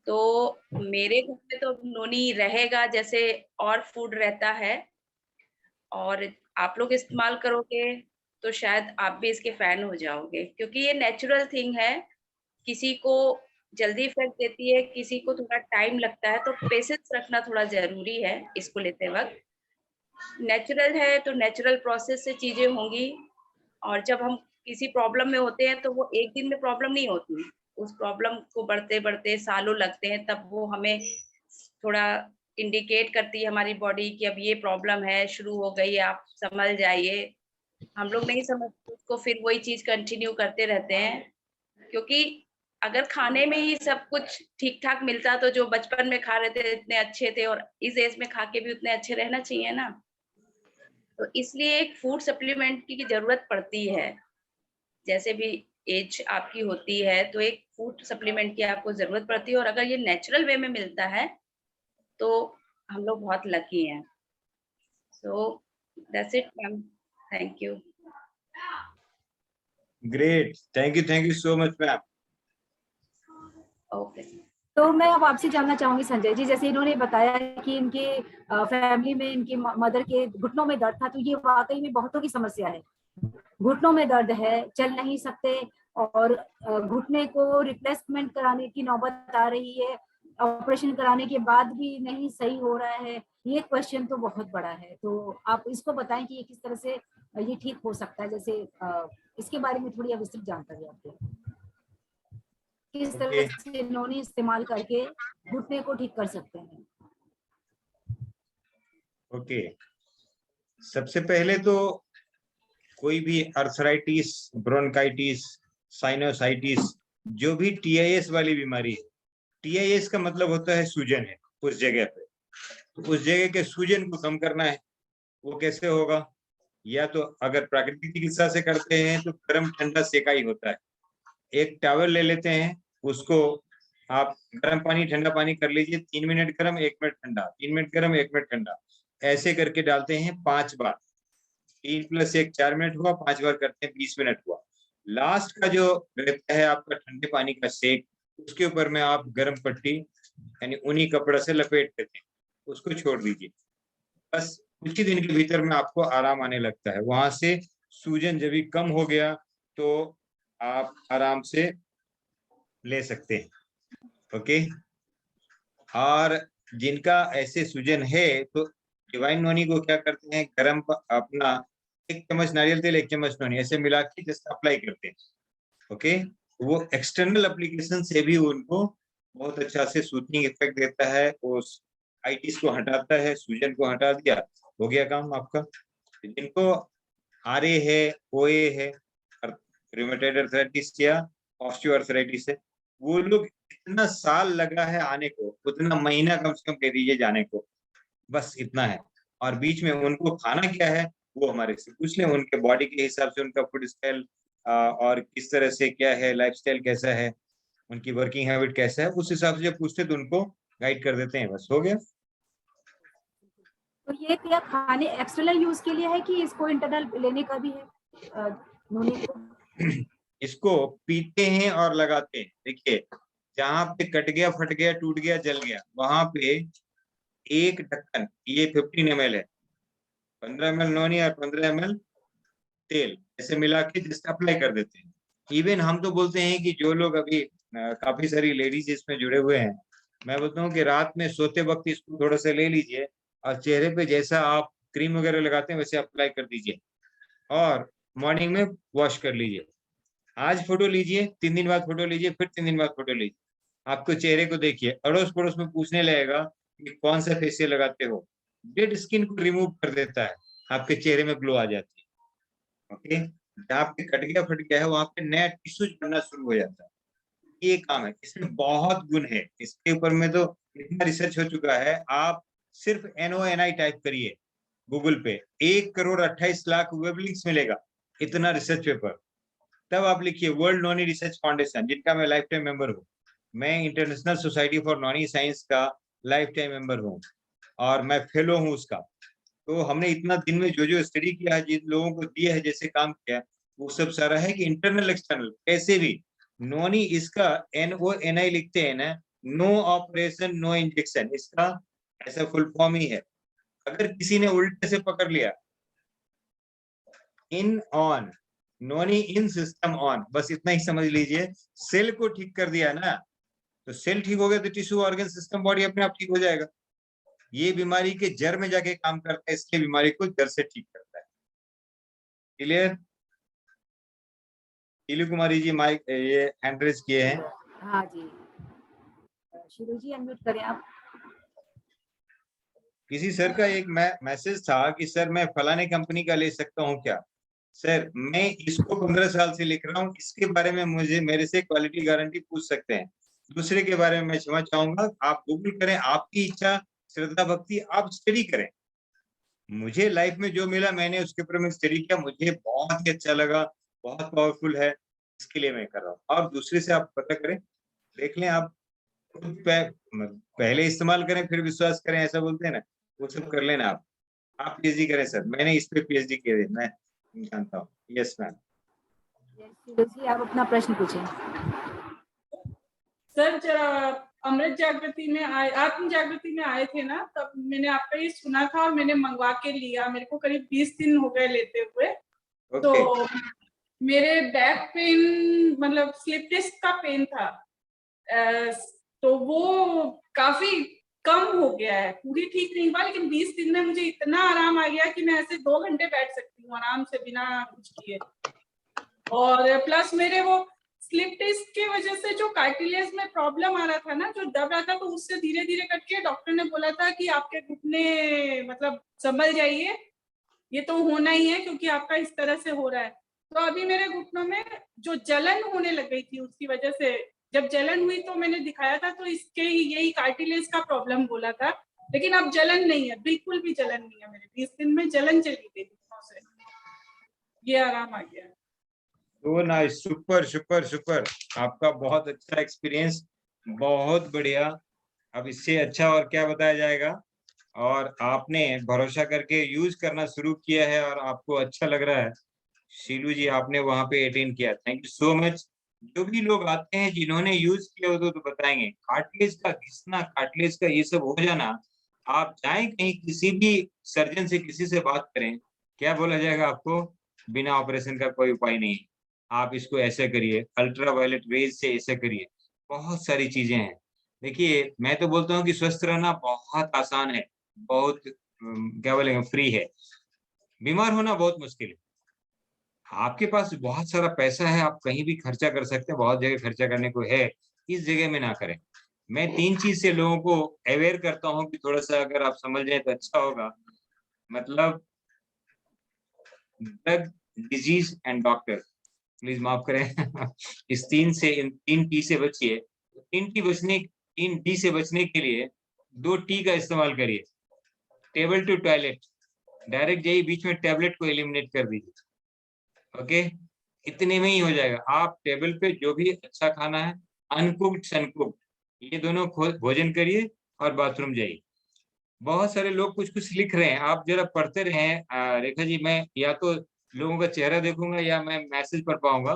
तो मेरे घर में तो नोनी रहेगा जैसे और फूड रहता है, और आप लोग इस्तेमाल करोगे तो शायद आप भी इसके फैन हो जाओगे, क्योंकि ये नेचुरल थिंग है। किसी को जल्दी इफेक्ट देती है, किसी को थोड़ा टाइम लगता है, तो पेशेंस रखना थोड़ा जरूरी है इसको लेते वक्त। नेचुरल है तो नेचुरल प्रोसेस से चीजें होंगी, और जब हम किसी प्रॉब्लम में होते हैं तो वो एक दिन में प्रॉब्लम नहीं होती, उस प्रॉब्लम को बढ़ते बढ़ते सालों लगते हैं, तब वो हमें थोड़ा इंडिकेट करती है हमारी बॉडी कि अब ये प्रॉब्लम है, शुरू हो गई, आप संभल जाइए। हम लोग नहीं समझते उसको, फिर वही चीज कंटिन्यू करते रहते हैं, क्योंकि अगर खाने में ही सब कुछ ठीक ठाक मिलता तो जो बचपन में खा रहे थे इतने अच्छे थे, और इस एज में खा के भी उतने अच्छे रहना चाहिए ना। तो इसलिए एक फूड सप्लीमेंट की जरूरत पड़ती है। जैसे भी एज आपकी होती है तो एक फूड सप्लीमेंट की आपको जरूरत पड़ती है, और अगर ये नेचुरल वे में मिलता है तो हम लोग बहुत लकी हैं। So that's it ma'am, thank you. Great, thank you so much ma'am. Okay, तो मैं अब आपसे जानना चाहूंगी संजय जी, जैसे इन्होंने बताया कि इनके फैमिली में इनकी मदर के घुटनों में दर्द था, तो ये वाकई में बहुतों की समस्या है, घुटनों में दर्द है, चल नहीं सकते और घुटने को रिप्लेसमेंट कराने की नौबत आ रही है, ऑपरेशन कराने के बाद भी नहीं सही हो रहा है, ये क्वेश्चन तो बहुत बड़ा है। तो आप इसको बताएं कि ये किस तरह से ये ठीक हो सकता है, जैसे इसके बारे में थोड़ी विस्तृत जानकारी आपको, किस तरह से नोनी इस्तेमाल करके घुटने को ठीक कर सकते हैं। ओके, सबसे पहले तो कोई भी अर्थराइटिस, ब्रोंकाइटिस, साइनोसाइटिस, जो भी टीआईएस वाली बीमारी है, टीआईएस का मतलब होता है सूजन है उस जगह पे, तो उस जगह के सूजन को कम करना है। वो कैसे होगा? या तो अगर प्राकृतिक चिकित्सा से करते हैं तो गर्म ठंडा सेकाई होता है। एक टॉवल ले लेते हैं, उसको आप गर्म पानी ठंडा पानी कर लीजिए, 3 मिनट गर्म 1 मिनट ठंडा, 3 मिनट गर्म 1 मिनट ठंडा, ऐसे करके डालते हैं 5 बार। 3 + 1 4 मिनट हुआ, 5 बार करते हैं 20 मिनट हुआ। लास्ट का जो रहता है आपका ठंडे पानी का सेक, उसके ऊपर में आप गर्म पट्टी यानी ऊनी कपड़ा से लपेट देते हैं, उसको छोड़ दीजिए। बस कुछ ही दिन के भीतर में आपको आराम आने लगता है। वहां से सूजन जब भी कम हो गया तो आप आराम से ले सकते हैं। ओके, और जिनका ऐसे सूजन है तो डिवाइन नोनी को क्या करते हैं, गरम अपना 1 चम्मच नारियल तेल 1 चम्मच नोनी ऐसे मिला के जस्ट अप्लाई करते हैं। ओके, वो एक्सटर्नल एप्लीकेशन से भी उनको बहुत अच्छा से सूथनिंग इफेक्ट देता है, उस आइटिस को हटाता है, सूजन को हटा दिया, हो गया काम आपका। जिनको आरए है, ओए है, रूमेटॉइड अर्थराइटिस या ऑस्टियोआर्थराइटिस है, वो लोग इतना साल लगा है आने को, उतना महीना कम से कम दे दीजिए जाने को, बस इतना है। और बीच में उनको खाना क्या है वो हमारे से पूछ लें, उनके बॉडी के हिसाब से उनका फूड स्टाइल और किस तरह से क्या है, लाइफस्टाइल कैसा है, उनकी वर्किंग हैबिट कैसा है, उस हिसाब से जब पूछते तो उनको गाइड कर देते हैं, बस हो गया। तो ये क्या खाने एक्सटर्नल यूज के लिए है कि इसको इंटरनल लेने का भी है नोनी को? इसको पीते हैं और लगाते हैं। देखिए, जहाँ पे कट गया, फट गया, टूट गया, जल गया, वहां पे एक ढक्कन, ये 15 ml है, 15 ml नोनी और 15 ml तेल ऐसे मिला के जस्ट अप्लाई कर देते हैं। इवन हम तो बोलते हैं कि जो लोग अभी काफी सारी लेडीज इसमें जुड़े हुए हैं, मैं बोलता हूँ कि रात में सोते वक्त इसको थोड़ा सा ले लीजिए और चेहरे पे जैसा आप क्रीम वगैरह लगाते हैं वैसे अप्लाई कर दीजिए और मॉर्निंग में वॉश कर लीजिए। आज फोटो लीजिए, 3 दिन बाद फोटो लीजिए, फिर 3 दिन बाद फोटो लीजिए, आपको चेहरे को देखिए, अड़ोस पड़ोस में पूछने लगेगा कि कौन सा फेशियल लगाते हो। डेड स्किन को रिमूव कर देता है, आपके चेहरे में ग्लो आ जाती है। ओके, जहाँ पे कट गया फट गया है वहां पे नया टिश्यूज बनना शुरू हो जाता है। ये काम है, इसमें बहुत गुण है, इसके ऊपर में तो इतना रिसर्च हो चुका है। आप सिर्फ NONI टाइप करिए गूगल पे, 1,28,00,000 वेब लिंक्स मिलेगा, इतना रिसर्च पेपर। तब आप लिखिए वर्ल्ड नॉनी रिसर्च फाउंडेशन, जिनका मैं लाइफ टाइम मेंबर हूँ। मैं international society for Noni science का लाइफ टाइम मेंबर हूँ और मैं फेलो हूँ उसका। तो हमने इतना दिन में जो जो स्टडी किया है, जिन लोगों को दिया है, जैसे काम किया, वो सब सारा है कि इंटरनल एक्सटर्नल कैसे भी नॉनी, इसका NONI लिखते हैं ना, नो ऑपरेशन नो इंजेक्शन, इसका ऐसा फुल फॉर्म ही है। अगर किसी ने उल्टे से पकड़ लिया, in on, Noni in system on, बस इतना ही समझ लीजिए। सेल को ठीक कर दिया ना, तो सेल ठीक हो गया तो टिश्यू ऑर्गन सिस्टम बॉडी अपने आप ठीक हो जाएगा। ये बीमारी के जड़ में जाके काम करता है, इसलिए बीमारी को जड़ से ठीक करता है। क्लियर? नीलू कुमारी जी माइक ये हैंड रेज किए हैं। हाँ जी, शिरू जी अनम्यूट करें आप। किसी सर का एक मैसेज था कि सर मैं फलाने कंपनी का ले सकता हूँ क्या? सर मैं इसको 15 साल से लिख रहा हूँ, इसके बारे में मुझे मेरे से क्वालिटी गारंटी पूछ सकते हैं। दूसरे के बारे में मैं क्षमा चाहूंगा, आप गूगल करें, आपकी इच्छा, श्रद्धा भक्ति, आप स्टडी करें। मुझे लाइफ में जो मिला मैंने उसके ऊपर में स्टडी किया, मुझे बहुत ही अच्छा लगा, बहुत पावरफुल है, इसके लिए मैं कर रहा हूँ। और दूसरे से आप पता करें, देख लें, आप पहले इस्तेमाल करें फिर विश्वास करें, ऐसा बोलते हैं ना, वो सब कर लेना। आप PhD करें सर, मैंने इस पे PhD किए थे, मैं जानता हूँ। Yes ma'am. शिरू जी आप अपना प्रश्न पूछें। सर अमृत जागृति में आए, आत्म जागृति में आए थे ना, तब मैंने आपका ये सुना था और मैंने मंगवा के लिया। मेरे को करीब 20 दिन हो गए लेते हुए, तो ओके मेरे बैक पेन मतलब स्लिप डिस्क का पेन था। तो वो काफी कम हो गया है, पूरी ठीक नहीं हुआ, लेकिन 20 दिन में मुझे इतना आराम आ गया कि मैं ऐसे 2 घंटे बैठ सकती हूँ आराम से बिना कुछ किए। और प्लस मेरे वो स्लिप डिस्क की वजह से जो कार्टिलेज में प्रॉब्लम आ रहा था ना, जो दब रहा था, तो उससे धीरे धीरे करके डॉक्टर ने बोला था कि आपके घुटने मतलब संभल जाइए, ये तो होना ही है क्योंकि आपका इस तरह से हो रहा है। तो अभी मेरे घुटनों में जो जलन होने लग गई थी उसकी वजह से, जब जलन हुई तो मैंने दिखाया था, तो इसके यही कार्टिलेज का प्रॉब्लम बोला था, लेकिन अब जलन नहीं है, बिल्कुल भी जलन नहीं है। मेरे 20 दिन में जलन चली गई घुटनों से, ये आराम आ गया। तो नाइस, सुपर सुपर सुपर, आपका बहुत अच्छा एक्सपीरियंस, बहुत बढ़िया। अब इससे अच्छा और क्या बताया जाएगा। और आपने भरोसा करके यूज करना शुरू किया है और आपको अच्छा लग रहा है। शीलू जी आपने वहां पे अटेंड किया, थैंक यू सो मच। जो भी लोग आते हैं जिन्होंने यूज किया हो तो बताएंगे। कार्टिलेज का घिसना, कार्टिलेज का ये सब हो जाना, आप जाएं कहीं किसी भी सर्जन से, किसी से बात करें, क्या बोला जाएगा आपको? बिना ऑपरेशन का कोई उपाय नहीं, आप इसको ऐसे करिए, अल्ट्रा वायलेट रेज से ऐसे करिए, बहुत सारी चीजें हैं। देखिए मैं तो बोलता हूँ कि स्वस्थ रहना बहुत आसान है, बहुत क्या बोलेंगे, फ्री है। बीमार होना बहुत मुश्किल है। आपके पास बहुत सारा पैसा है, आप कहीं भी खर्चा कर सकते हैं, बहुत जगह खर्चा करने को है, इस जगह में ना करें। मैं 3 चीज से लोगों को अवेयर करता हूँ कि थोड़ा सा अगर आप समझ जाए तो अच्छा होगा। मतलब drug, disease and doctor, please माफ करें इस 3 से, इन 3 टी से बचिए। 3 डी से बचने के लिए 2 टी का इस्तेमाल करिए। टेबल टू टॉयलेट, डायरेक्ट जाइए, बीच में टैबलेट को एलिमिनेट कर दीजिए। ओके, इतने में ही हो जाएगा। आप टेबल पे जो भी अच्छा खाना है, अनकुक्ड सनकुक्ड, ये दोनों भोजन करिए और बाथरूम जाइए। बहुत सारे लोग कुछ कुछ लिख रहे हैं, आप जरा पढ़ते रहें। रेखा जी, मैं या तो लोगों का चेहरा देखूंगा या मैं मैसेज पढ़ पाऊंगा।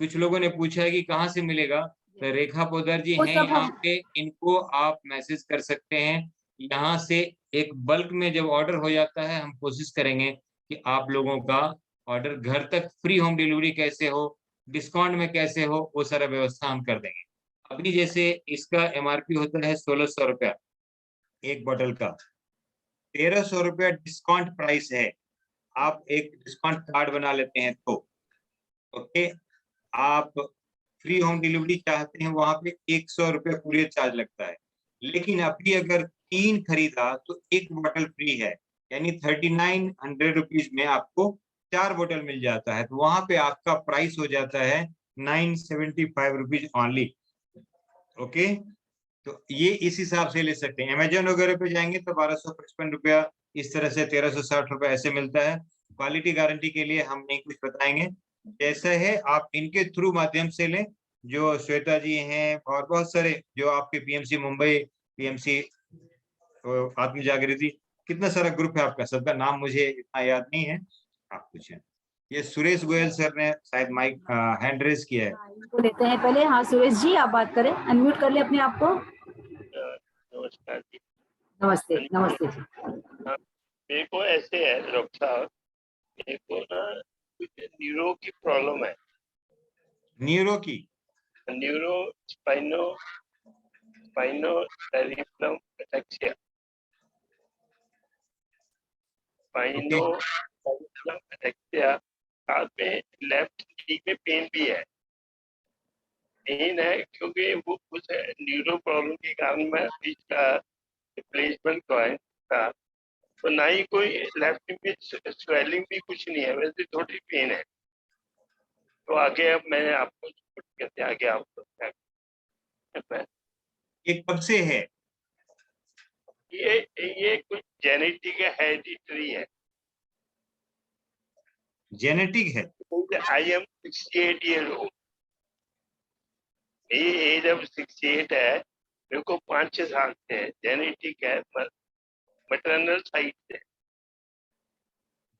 कुछ लोगों ने पूछा है कि कहाँ से मिलेगा, तो रेखा पोद्दार जी वो हैं सब यहाँ हम पे, इनको आप मैसेज कर सकते हैं। यहाँ से एक बल्क में जब ऑर्डर हो जाता है, हम कोशिश करेंगे कि आप लोगों का ऑर्डर घर तक, फ्री होम डिलीवरी कैसे हो, डिस्काउंट में कैसे हो, वो सारा व्यवस्था हम कर देंगे। अभी जैसे इसका एमआरपी होता है 1600 रुपया एक बोतल का, 1300 रुपया डिस्काउंट प्राइस है। आप एक डिस्काउंट कार्ड बना लेते हैं तो ओके। आप फ्री होम डिलीवरी चाहते हैं, वहां पे 100 रुपया कुरियर चार्ज लगता है। लेकिन अभी अगर 3 खरीदा तो 1 बोतल फ्री है, यानी 3900 रुपीज में आपको 4 बोतल मिल जाता है। तो वहां पे आपका प्राइस हो जाता है 975 रुपीज ऑनली। ओके, तो ये इस हिसाब से ले सकते हैं। अमेजोन वगैरह पे जाएंगे तो 1255 रुपया, इस तरह से 1360 रुपया ऐसे मिलता है। क्वालिटी गारंटी के लिए हम नहीं कुछ बताएंगे, जैसा है आप इनके थ्रू माध्यम से लें। जो श्वेता जी हैं और बहुत सारे जो आपके पीएमसी मुंबई, पीएमसी आत्म जागृति, कितना सारा ग्रुप है आपका, सबका नाम मुझे इतना याद नहीं है, आप पूछें। ये सुरेश गोयल सर ने शायद माइक हैंड रेज किया है। इनको लेते हैं पहले। हाँ सुरेश जी, आप बात करें, अनम्यूट कर ले अपने आप को। नमस्कार जी। नमस्ते नमस्ते जी। मेरे को ऐसे है डॉक्टर साहब, मेरे को ना कुछ न्यूरो की प्रॉब्लम है। न्यूरो की? Neuro स्पाइनो cerebrum ataxia, स्पाइनो cerebrum ataxia, साथ में लेफ्ट नी में पेन भी है। पेन है क्योंकि वो कुछ न्यूरो प्रॉब्लम के कारण मैं इसका रिप्लेसमेंट करवाया था, तो ना ही कोई लेफ्ट में स्वेलिंग भी कुछ नहीं है, वैसे थोड़ी पेन है। तो आगे अब मैंने आपको कहते आगे आपको ये कब से है? ये कुछ जेनेटिक है, हेरिडिटरी है। जेनेटिक है? आई एम 68 ईयर ओल्ड, मेरी एज अब 68 है। मेरे को 5-6 साल से है, जेनेटिक है, मैटरनल साइड से।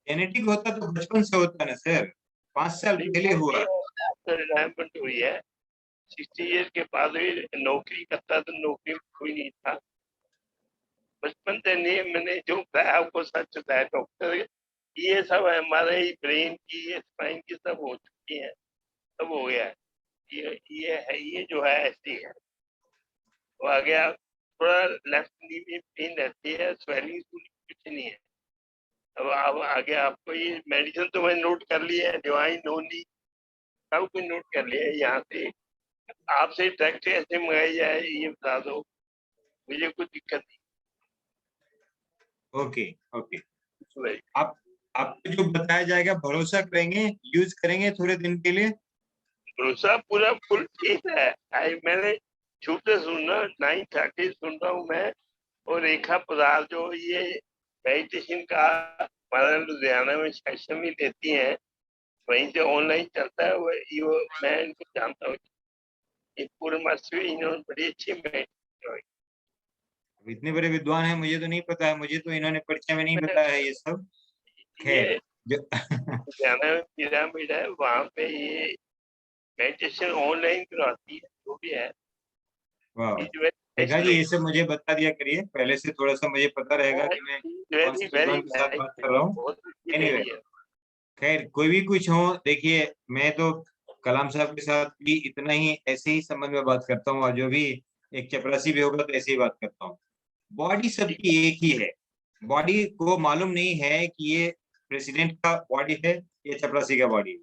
जेनेटिक होता तो बचपन से होता ना सर, 5 साल पहले हुआ। रिटायरमेंट हुई है 60 ईयर के बाद हुई। नौकरी करता तो नौकरी कोई नहीं था, बचपन से नहीं। मैंने जो बताया आपको सच बताया, डॉक्टर ये सब हमारे ब्रेन की, ये स्पाइन की सब हो चुकी है, सब हो गया है। ये है, ये जो है ऐसी है। वो आ गया, थोड़ा लेफ्ट नी में पेन रहती है, स्वेलिंग कुछ नहीं है। अब आगे आपको ये मेडिसिन तो मैंने नोट कर ली है, डिवाइन नोनी सब कुछ नोट कर लिया है। यहाँ से आपसे डायरेक्ट ऐसे मंगाई जाए ये बता दो, मुझे कोई दिक्कत ओके ओके, नहीं। आप आपको जो बताया जाएगा भरोसा करेंगे, यूज करेंगे थोड़े दिन के लिए। भरोसा पूरा फुल ठीक है। मैंने छूट से सुनना 9:30 सुन रहा हूँ मैं, और रेखा पदार जो ये मेडिटेशन का हमारा लुधियाना में सेशन भी लेती हैं, वहीं से ऑनलाइन चलता है वो, ये मैं इनको जानता हूँ। ये पूर्णमासी में इन्होंने बड़ी अच्छी मेडिटेशन। अब इतने बड़े विद्वान हैं, मुझे तो नहीं पता है, मुझे तो इन्होंने परिचय में नहीं बताया है ये सब। खैर जो लुधियाना में पिरामिड है, वहाँ पे ये मेडिटेशन ऑनलाइन करवाती है, जो भी है। वाह, It's very रेखा जी ये excellent. सब मुझे बता दिया करिए पहले से, थोड़ा सा मुझे पता रहेगा कि मैं कौन से Very विद्वान के साथ बात कर रहा हूँ। बहुत अच्छी एनीवे lady है। खैर कोई भी कुछ हो, देखिए मैं तो कलाम साहब के साथ भी इतना ही ऐसे ही संबंध में बात करता हूँ, और जो भी एक चपरासी भी होगा तो ऐसे ही बात करता हूँ। बॉडी सबकी एक ही है, बॉडी को मालूम नहीं है कि ये प्रेसिडेंट का बॉडी है, ये चपरासी का बॉडी है,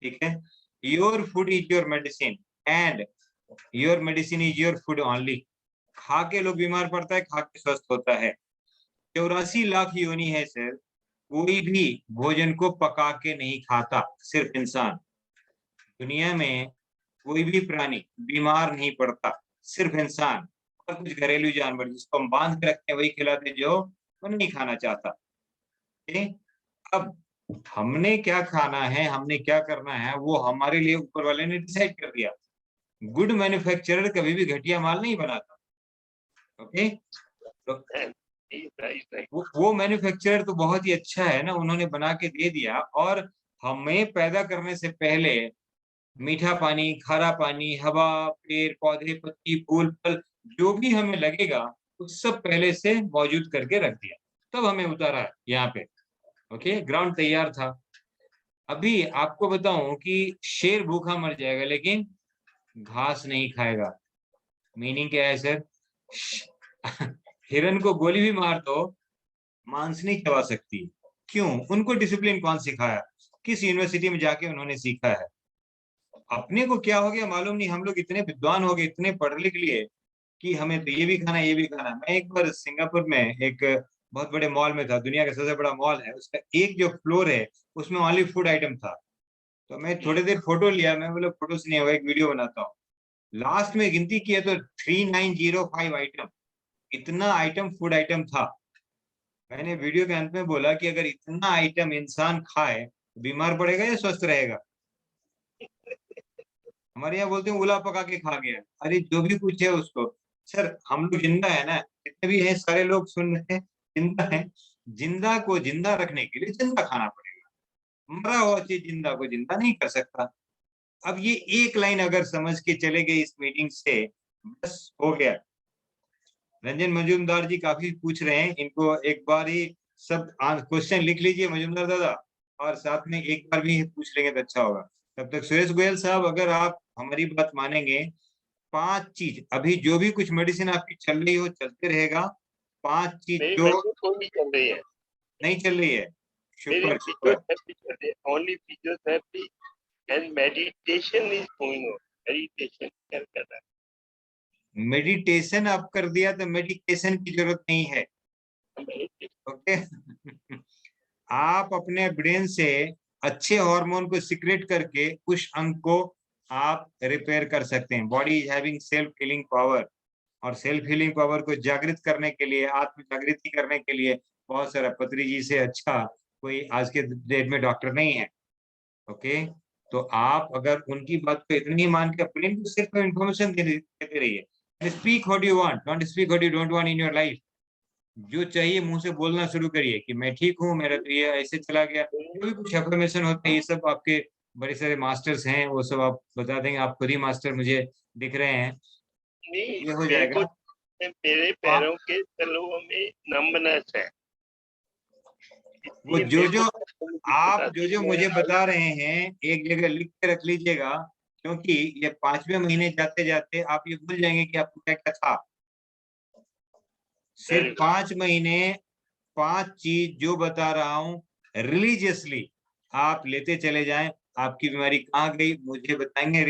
ठीक है। Your food is your medicine and your medicine is your food only. खा के लोग बीमार पड़ता है, खा के स्वस्थ होता है। 84 लाख योनि है सर, कोई भी भोजन को पका के नहीं खाता, सिर्फ इंसान। दुनिया में कोई भी प्राणी बीमार नहीं पड़ता, सिर्फ इंसान और कुछ घरेलू जानवर जिसको हम बांध के रखते हैं वही खिलाते जो वो नहीं खाना चाहता। अब हमने क्या खाना है, हमने क्या करना है, वो हमारे लिए ऊपर वाले ने डिसाइड कर दिया। गुड मैन्युफैक्चरर कभी भी घटिया माल नहीं बनाता, ओके। तो वो मैन्युफैक्चरर तो बहुत ही अच्छा है ना, उन्होंने बना के दे दिया, और हमें पैदा करने से पहले मीठा पानी, खारा पानी, हवा, पेड़ पौधे, पत्ती, फूल, फल जो भी हमें लगेगा वो सब पहले से मौजूद करके रख दिया, तब हमें उतारा है यहाँ पे, ओके। ग्राउंड तैयार था। अभी आपको बताऊं कि शेर भूखा मर जाएगा लेकिन घास नहीं खाएगा। मीनिंग क्या है सर? हिरन को गोली भी मार दो, मांस नहीं चबा सकती। क्यों? उनको डिसिप्लिन कौन सिखाया? किस यूनिवर्सिटी में जाके उन्होंने सीखा है? अपने को क्या हो गया मालूम नहीं, हम लोग इतने विद्वान हो गए, इतने पढ़ लिख लिए कि हमें तो ये भी खाना ये भी खाना। मैं एक बार सिंगापुर में एक बहुत बड़े मॉल में था, दुनिया का सबसे बड़ा मॉल है, उसका एक जो फ्लोर है उसमें ओनली फूड आइटम था। तो मैं थोड़ी देर फोटो लिया, मैं बोला फोटो से नहीं होगा, एक वीडियो बनाता हूँ। लास्ट में गिनती किया तो 3905 आइटम, इतना आइटम फूड आइटम था। मैंने वीडियो के अंत में बोला कि अगर इतना आइटम इंसान खाए तो बीमार पड़ेगा या स्वस्थ रहेगा? हमारे यहाँ बोलते हैं उला पका के खा गया। अरे जो भी कुछ है उसको, सर हम लोग जिंदा है ना, जितने भी हैं सारे लोग सुन रहे हैं, जिंदा है। जिंदा को जिंदा रखने के लिए जिंदा खाना पड़ेगा, मरा हुआ चीज जिंदा को जिंदा नहीं कर सकता। अब ये एक लाइन अगर समझ के चले गए इस मीटिंग से, बस हो गया। रंजन मजूमदार जी काफी पूछ रहे हैं, इनको एक बार ही सब क्वेश्चन लिख लीजिए मजूमदार दादा, और साथ में एक बार भी पूछ लेंगे तो अच्छा होगा। तब तक सुरेश गोयल साहब अगर आप हमारी बात मानेंगे, 5 चीज अभी जो भी कुछ मेडिसिन आपकी चल रही हो चलते रहेगा। 5 चीज मेरी जो मेडिसिन कोई नहीं चल रही है, नहीं चल रही है, मेरी शुक्र शुक्र। फिजियोथेरेपी चल रही है, only physiotherapy and meditation is going on. Meditation क्या कर रहा मेडिटेशन आप कर दिया तो मेडिकेशन की जरूरत नहीं है, है? ओके। आप अपने ब्रेन से अच्छे हार्मोन को सिक्रेट करके उस अंग को आप रिपेयर कर सकते हैं। Body is having self healing power, और सेल्फ हीलिंग पावर को जागृत करने के लिए, आत्म जागृति करने के लिए बहुत सारा, पत्री जी से अच्छा कोई आज के डेट में डॉक्टर नहीं है, ओके। तो आप अगर उनकी बात को इतनी ही मान के ब्रेन को सिर्फ इंफॉर्मेशन देते रहिए। Speak what you want, don't speak what you don't want in your life. जो चाहिए मुंह से बोलना शुरू करिए कि मैं ठीक हूँ, मेरा तो ये ऐसे चला गया। जो भी कुछ अफर्मेशन होते हैं ये सब आपके बड़े सारे मास्टर्स हैं, वो सब आप बता देंगे, आप खुद ही मास्टर मुझे दिख रहे हैं, नहीं, ये हो मेरे जाएगा। को मेरे पैरों के तलुओं में नंबनेस है। वो जो आप जो मुझे बता रहे हैं एक जगह लिख के रख लीजिएगा, क्योंकि ये 5वें महीने जाते जाते आप ये भूल जाएंगे कि आपको क्या क्या था। सिर्फ 5 महीने 5 चीज जो बता रहा हूं रिलीजियसली आप लेते चले जाएं। आपकी बीमारी कहाँ गई मुझे बताएंगे,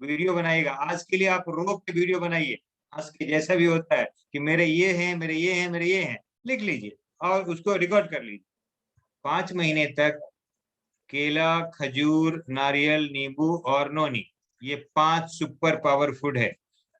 वीडियो बनाइएगा। आज के लिए आप रोक के वीडियो बनाइए, आज के जैसा भी होता है कि मेरे ये हैं, मेरे ये हैं, मेरे ये हैं, लिख लीजिए और उसको रिकॉर्ड कर लीजिए। 5 महीने तक केला, खजूर, नारियल, नींबू और नोनी, ये 5 सुपर पावर फूड है।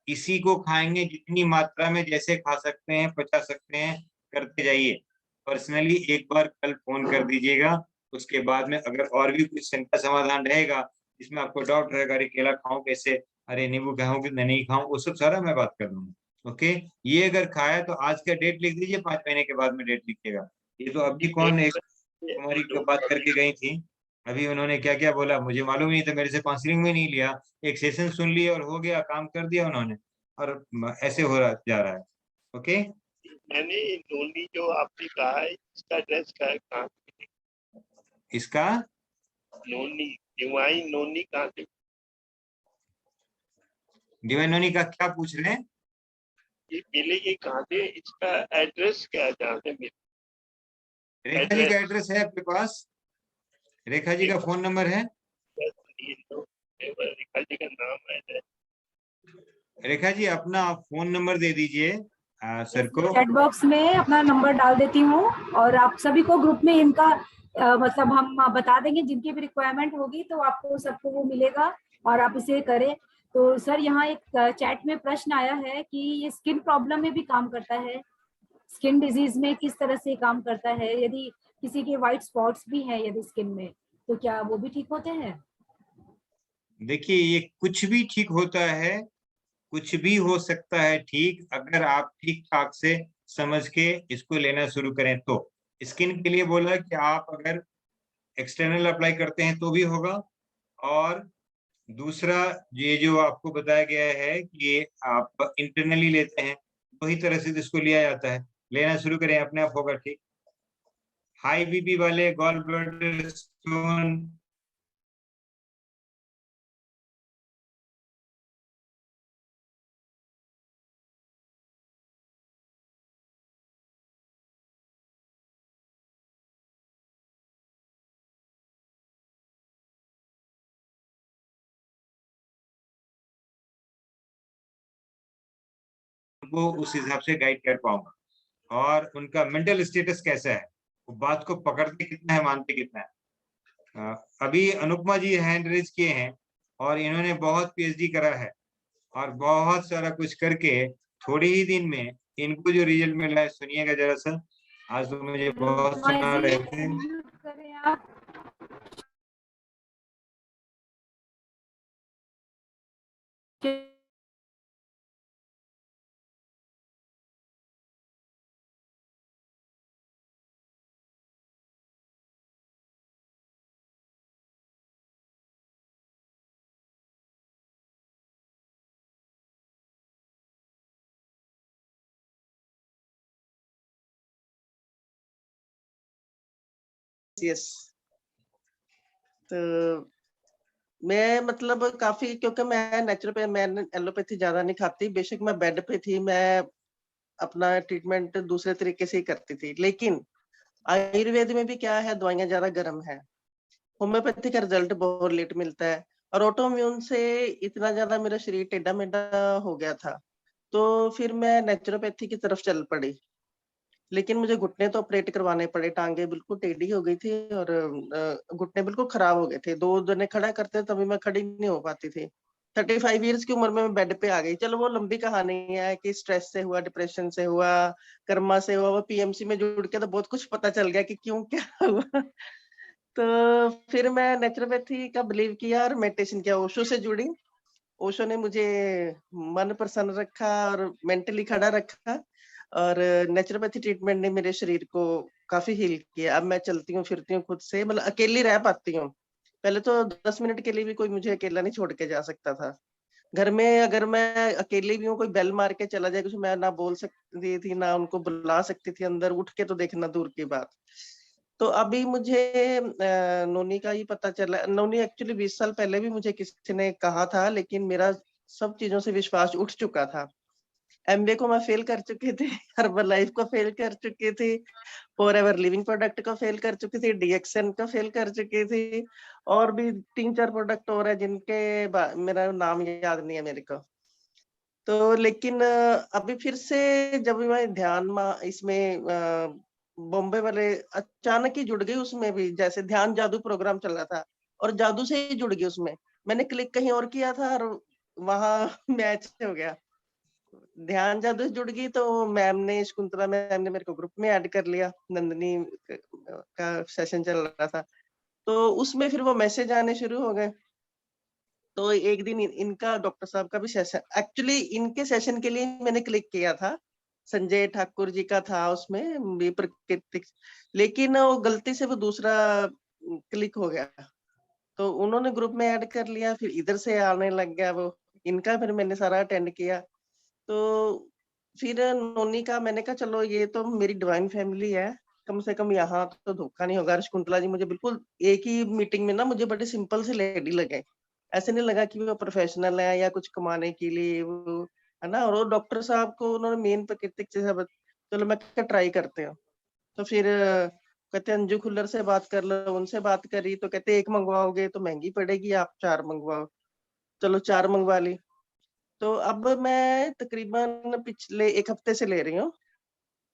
इसी को खाएंगे, जितनी मात्रा में जैसे खा सकते हैं, पचा सकते हैं, करते जाइए। पर्सनली एक बार कल फोन कर दीजिएगा, उसके बाद में अगर और भी कुछ शंका समाधान रहेगा इसमें आपको डाउट रहेगा, अरे केला खाऊं कैसे, अरे नींबू खाऊं कि नहीं खाऊं, वो सब सारा मैं बात कर दूंगा। ओके, ये अगर खाया तो आज का डेट लिख दीजिए, 5 महीने के बाद में डेट लिखिएगा। ये तो अभी कौन एक हमारी बात करके गई थी, अभी उन्होंने क्या क्या बोला मुझे मालूम नहीं था, मेरे से काउंसलिंग में नहीं लिया, एक सेशन सुन लिया और हो गया, काम कर दिया उन्होंने, और ऐसे हो रहा जा रहा है। ओके, मैंने नोनी जो आपने कहा है इसका एड्रेस क्या है, कहाँ पे? इसका नोनी, डिवाइन नोनी कहाँ से? डिवाइन नोनी का क्या पूछ रहे हैं? ये मिलेगी कहाँ से, इसका एड्रेस क्या है जहाँ से मिले? रेखा जी का एड्रेस है आपके पास? रेखा जी का फोन नंबर है? रेखा जी का नाम है? रेखा जी अपना फोन नंबर दे दीजिए सर को। चैट बॉक्स में अपना नंबर डाल देती हूँ और आप सभी को ग्रुप में इनका मतलब हम बता देंगे, जिनकी भी रिक्वायरमेंट होगी तो आपको सबको वो मिलेगा और आप इसे करें। तो सर यहाँ एक चैट में प्रश्न आया है कि ये स्किन प्रॉब्लम में भी काम करता है, स्किन डिजीज में किस तरह से काम करता है, यदि किसी के व्हाइट स्पॉट्स भी हैं यदि स्किन में, तो क्या वो भी ठीक होते हैं? देखिए ये कुछ भी ठीक होता है, कुछ भी हो सकता है ठीक, अगर आप ठीक ठाक से समझ के इसको लेना शुरू करें तो। स्किन के लिए बोला कि आप अगर एक्सटर्नल अप्लाई करते हैं तो भी होगा, और दूसरा ये जो आपको बताया गया है कि ये आप इंटरनली लेते हैं, वही तरह से इसको लिया जाता है, लेना शुरू करें अपने आप होगा ठीक। हाई बीपी वाले, गॉल ब्लैडर स्टोन, को उस हिसाब से गाइड कर पाऊंगा। और उनका मेंटल स्टेटस कैसा है, वो बात को पकड़ते कितना है, मानते कितना है। अभी अनुपमा जी हैंड रेज किए हैं और इन्होंने बहुत पीएचडी करा है और बहुत सारा कुछ करके थोड़े ही दिन में इनको जो रिजल्ट मिला है सुनिएगा जरा सा। आज तो मुझे बहुत सुना रहे थे। करें आप। यस, तो मैं मतलब काफी, क्योंकि मैं नेचुरोपैथ, मैं एलोपैथी ज्यादा नहीं खाती, बेशक मैं बेड पे थी, मैं अपना ट्रीटमेंट दूसरे तरीके से ही करती थी, लेकिन आयुर्वेद में भी क्या है, दवाइयां ज्यादा गर्म है, होम्योपैथी का रिजल्ट बहुत लेट मिलता है, और ऑटोइम्यून से इतना ज्यादा मेरा शरीर टेढ़ा मेढ़ा हो गया था, तो फिर मैं नेचुरोपैथी की तरफ चल पड़ी। लेकिन मुझे घुटने तो ऑपरेट करवाने पड़े, टांगे बिल्कुल टेढ़ी हो गई थी और घुटने बिल्कुल खराब हो गए थे, 2 जने खड़ा करते तभी मैं खड़ी नहीं हो पाती थी। 35 इयर्स की उम्र में मैं बेड पे आ गई। चलो वो लंबी कहानी है कि स्ट्रेस से हुआ, डिप्रेशन से हुआ, कर्मा से हुआ, वो पीएमसी में जुड़ के तो बहुत कुछ पता चल गया कि क्यों क्या हुआ। तो फिर मैं नेचुरोपैथी का बिलीव किया और मेडिटेशन किया, ओशो से जुड़ी। ओशो ने मुझे मन प्रसन्न रखा और मेंटली खड़ा रखा, और नेचुरोपैथी ट्रीटमेंट ने मेरे शरीर को काफी हील किया। अब मैं चलती हूँ, फिरती हूँ खुद से, मतलब अकेली रह पाती हूँ। पहले तो 10 मिनट के लिए भी कोई मुझे अकेला नहीं छोड़ के जा सकता था। घर में अगर मैं अकेली भी हूँ, कोई बेल मार के चला जाए, कुछ मैं ना बोल सकती थी, ना उनको बुला सकती थी अंदर, उठ के तो देखना दूर की बात। तो अभी मुझे नोनी का ही पता चला। नोनी एक्चुअली 20 साल पहले भी मुझे किसी ने कहा था, लेकिन मेरा सब चीजों से विश्वास उठ चुका था। एमबीए को मैं फेल कर चुकी थी, हर्बल लाइफ को फेल कर चुकी थी, फॉरएवर लिविंग प्रोडक्ट को फेल कर चुकी थी, डीएक्सएन को फेल कर चुकी थी, और भी 3-4 प्रोडक्ट और है जिनके मेरा नाम याद नहीं है मेरे को। तो लेकिन अभी फिर से जब मैं ध्यान इसमें बॉम्बे वाले अचानक ही जुड़ गई उसमें भी, जैसे ध्यान जादू प्रोग्राम चल रहा था और जादू से ही जुड़ गई उसमें। मैंने क्लिक कहीं और किया था और वहां मैच हो गया। ध्यान जादू से जुड़ गई तो मैम ने, शकुंतला मैम ने मेरे को ग्रुप में ऐड कर लिया। नंदिनी का सेशन चल रहा था तो उसमें फिर वो मैसेज आने शुरू हो गए। तो एक दिन इनका डॉक्टर साहब का भी सेशन, एक्चुअली इनके सेशन के लिए मैंने क्लिक किया था, संजय ठाकुर जी का था उसमें भी प्रकृतिक, लेकिन वो गलती से वो दूसरा क्लिक हो गया तो उन्होंने ग्रुप में ऐड कर लिया। फिर इधर से आने लग गया वो इनका, फिर मैंने सारा अटेंड किया। तो फिर नोनी का मैंने कहा चलो ये तो मेरी डिवाइन फैमिली है, कम से कम यहाँ तो धोखा नहीं होगा। शकुंतला जी मुझे बिल्कुल एक ही मीटिंग में ना मुझे बड़े सिंपल से लेडी लगे, ऐसे नहीं लगा कि वो प्रोफेशनल है या कुछ कमाने के लिए वो है ना। और डॉक्टर साहब को उन्होंने मेन प्राकृतिक से चलो मैं ट्राई करते हैं। तो फिर कहते अंजू खुल्लर से बात कर लो, उनसे बात करी तो कहते एक मंगवाओगे तो महंगी पड़ेगी, आप 4 मंगवाओ। चलो 4 मंगवा ली। तो अब मैं तकरीबन पिछले 1 हफ्ते से ले रही हूँ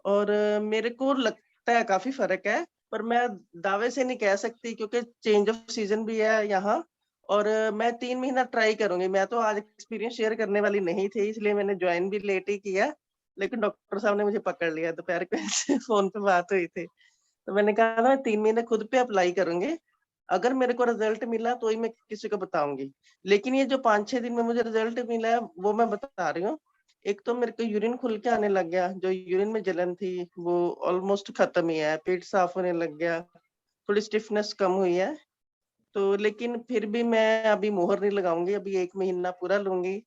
और मेरे को लगता है काफी फर्क है, पर मैं दावे से नहीं कह सकती क्योंकि चेंज ऑफ सीजन भी है यहाँ। और मैं 3 महीना ट्राई करूंगी। मैं तो आज एक्सपीरियंस शेयर करने वाली नहीं थी, इसलिए मैंने ज्वाइन भी लेट ही किया, लेकिन डॉक्टर साहब ने मुझे पकड़ लिया। दोपहर को फोन पे बात हुई थी तो मैंने कहा ना 3 महीने खुद पे अप्लाई करूंगी, अगर मेरे को रिजल्ट मिला तो ही मैं किसी को बताऊंगी। लेकिन ये जो 5-6 दिन में मुझे रिजल्ट मिला है वो मैं बता रही हूँ। एक तो मेरे को यूरिन खुल के आने लग गया, जो यूरिन में जलन थी वो ऑलमोस्ट खत्म ही है, पेट साफ होने लग गया, थोड़ी स्टिफनेस कम हुई है। तो लेकिन फिर भी मैं अभी मोहर नहीं लगाऊंगी, अभी 1 महीना पूरा लूंगी।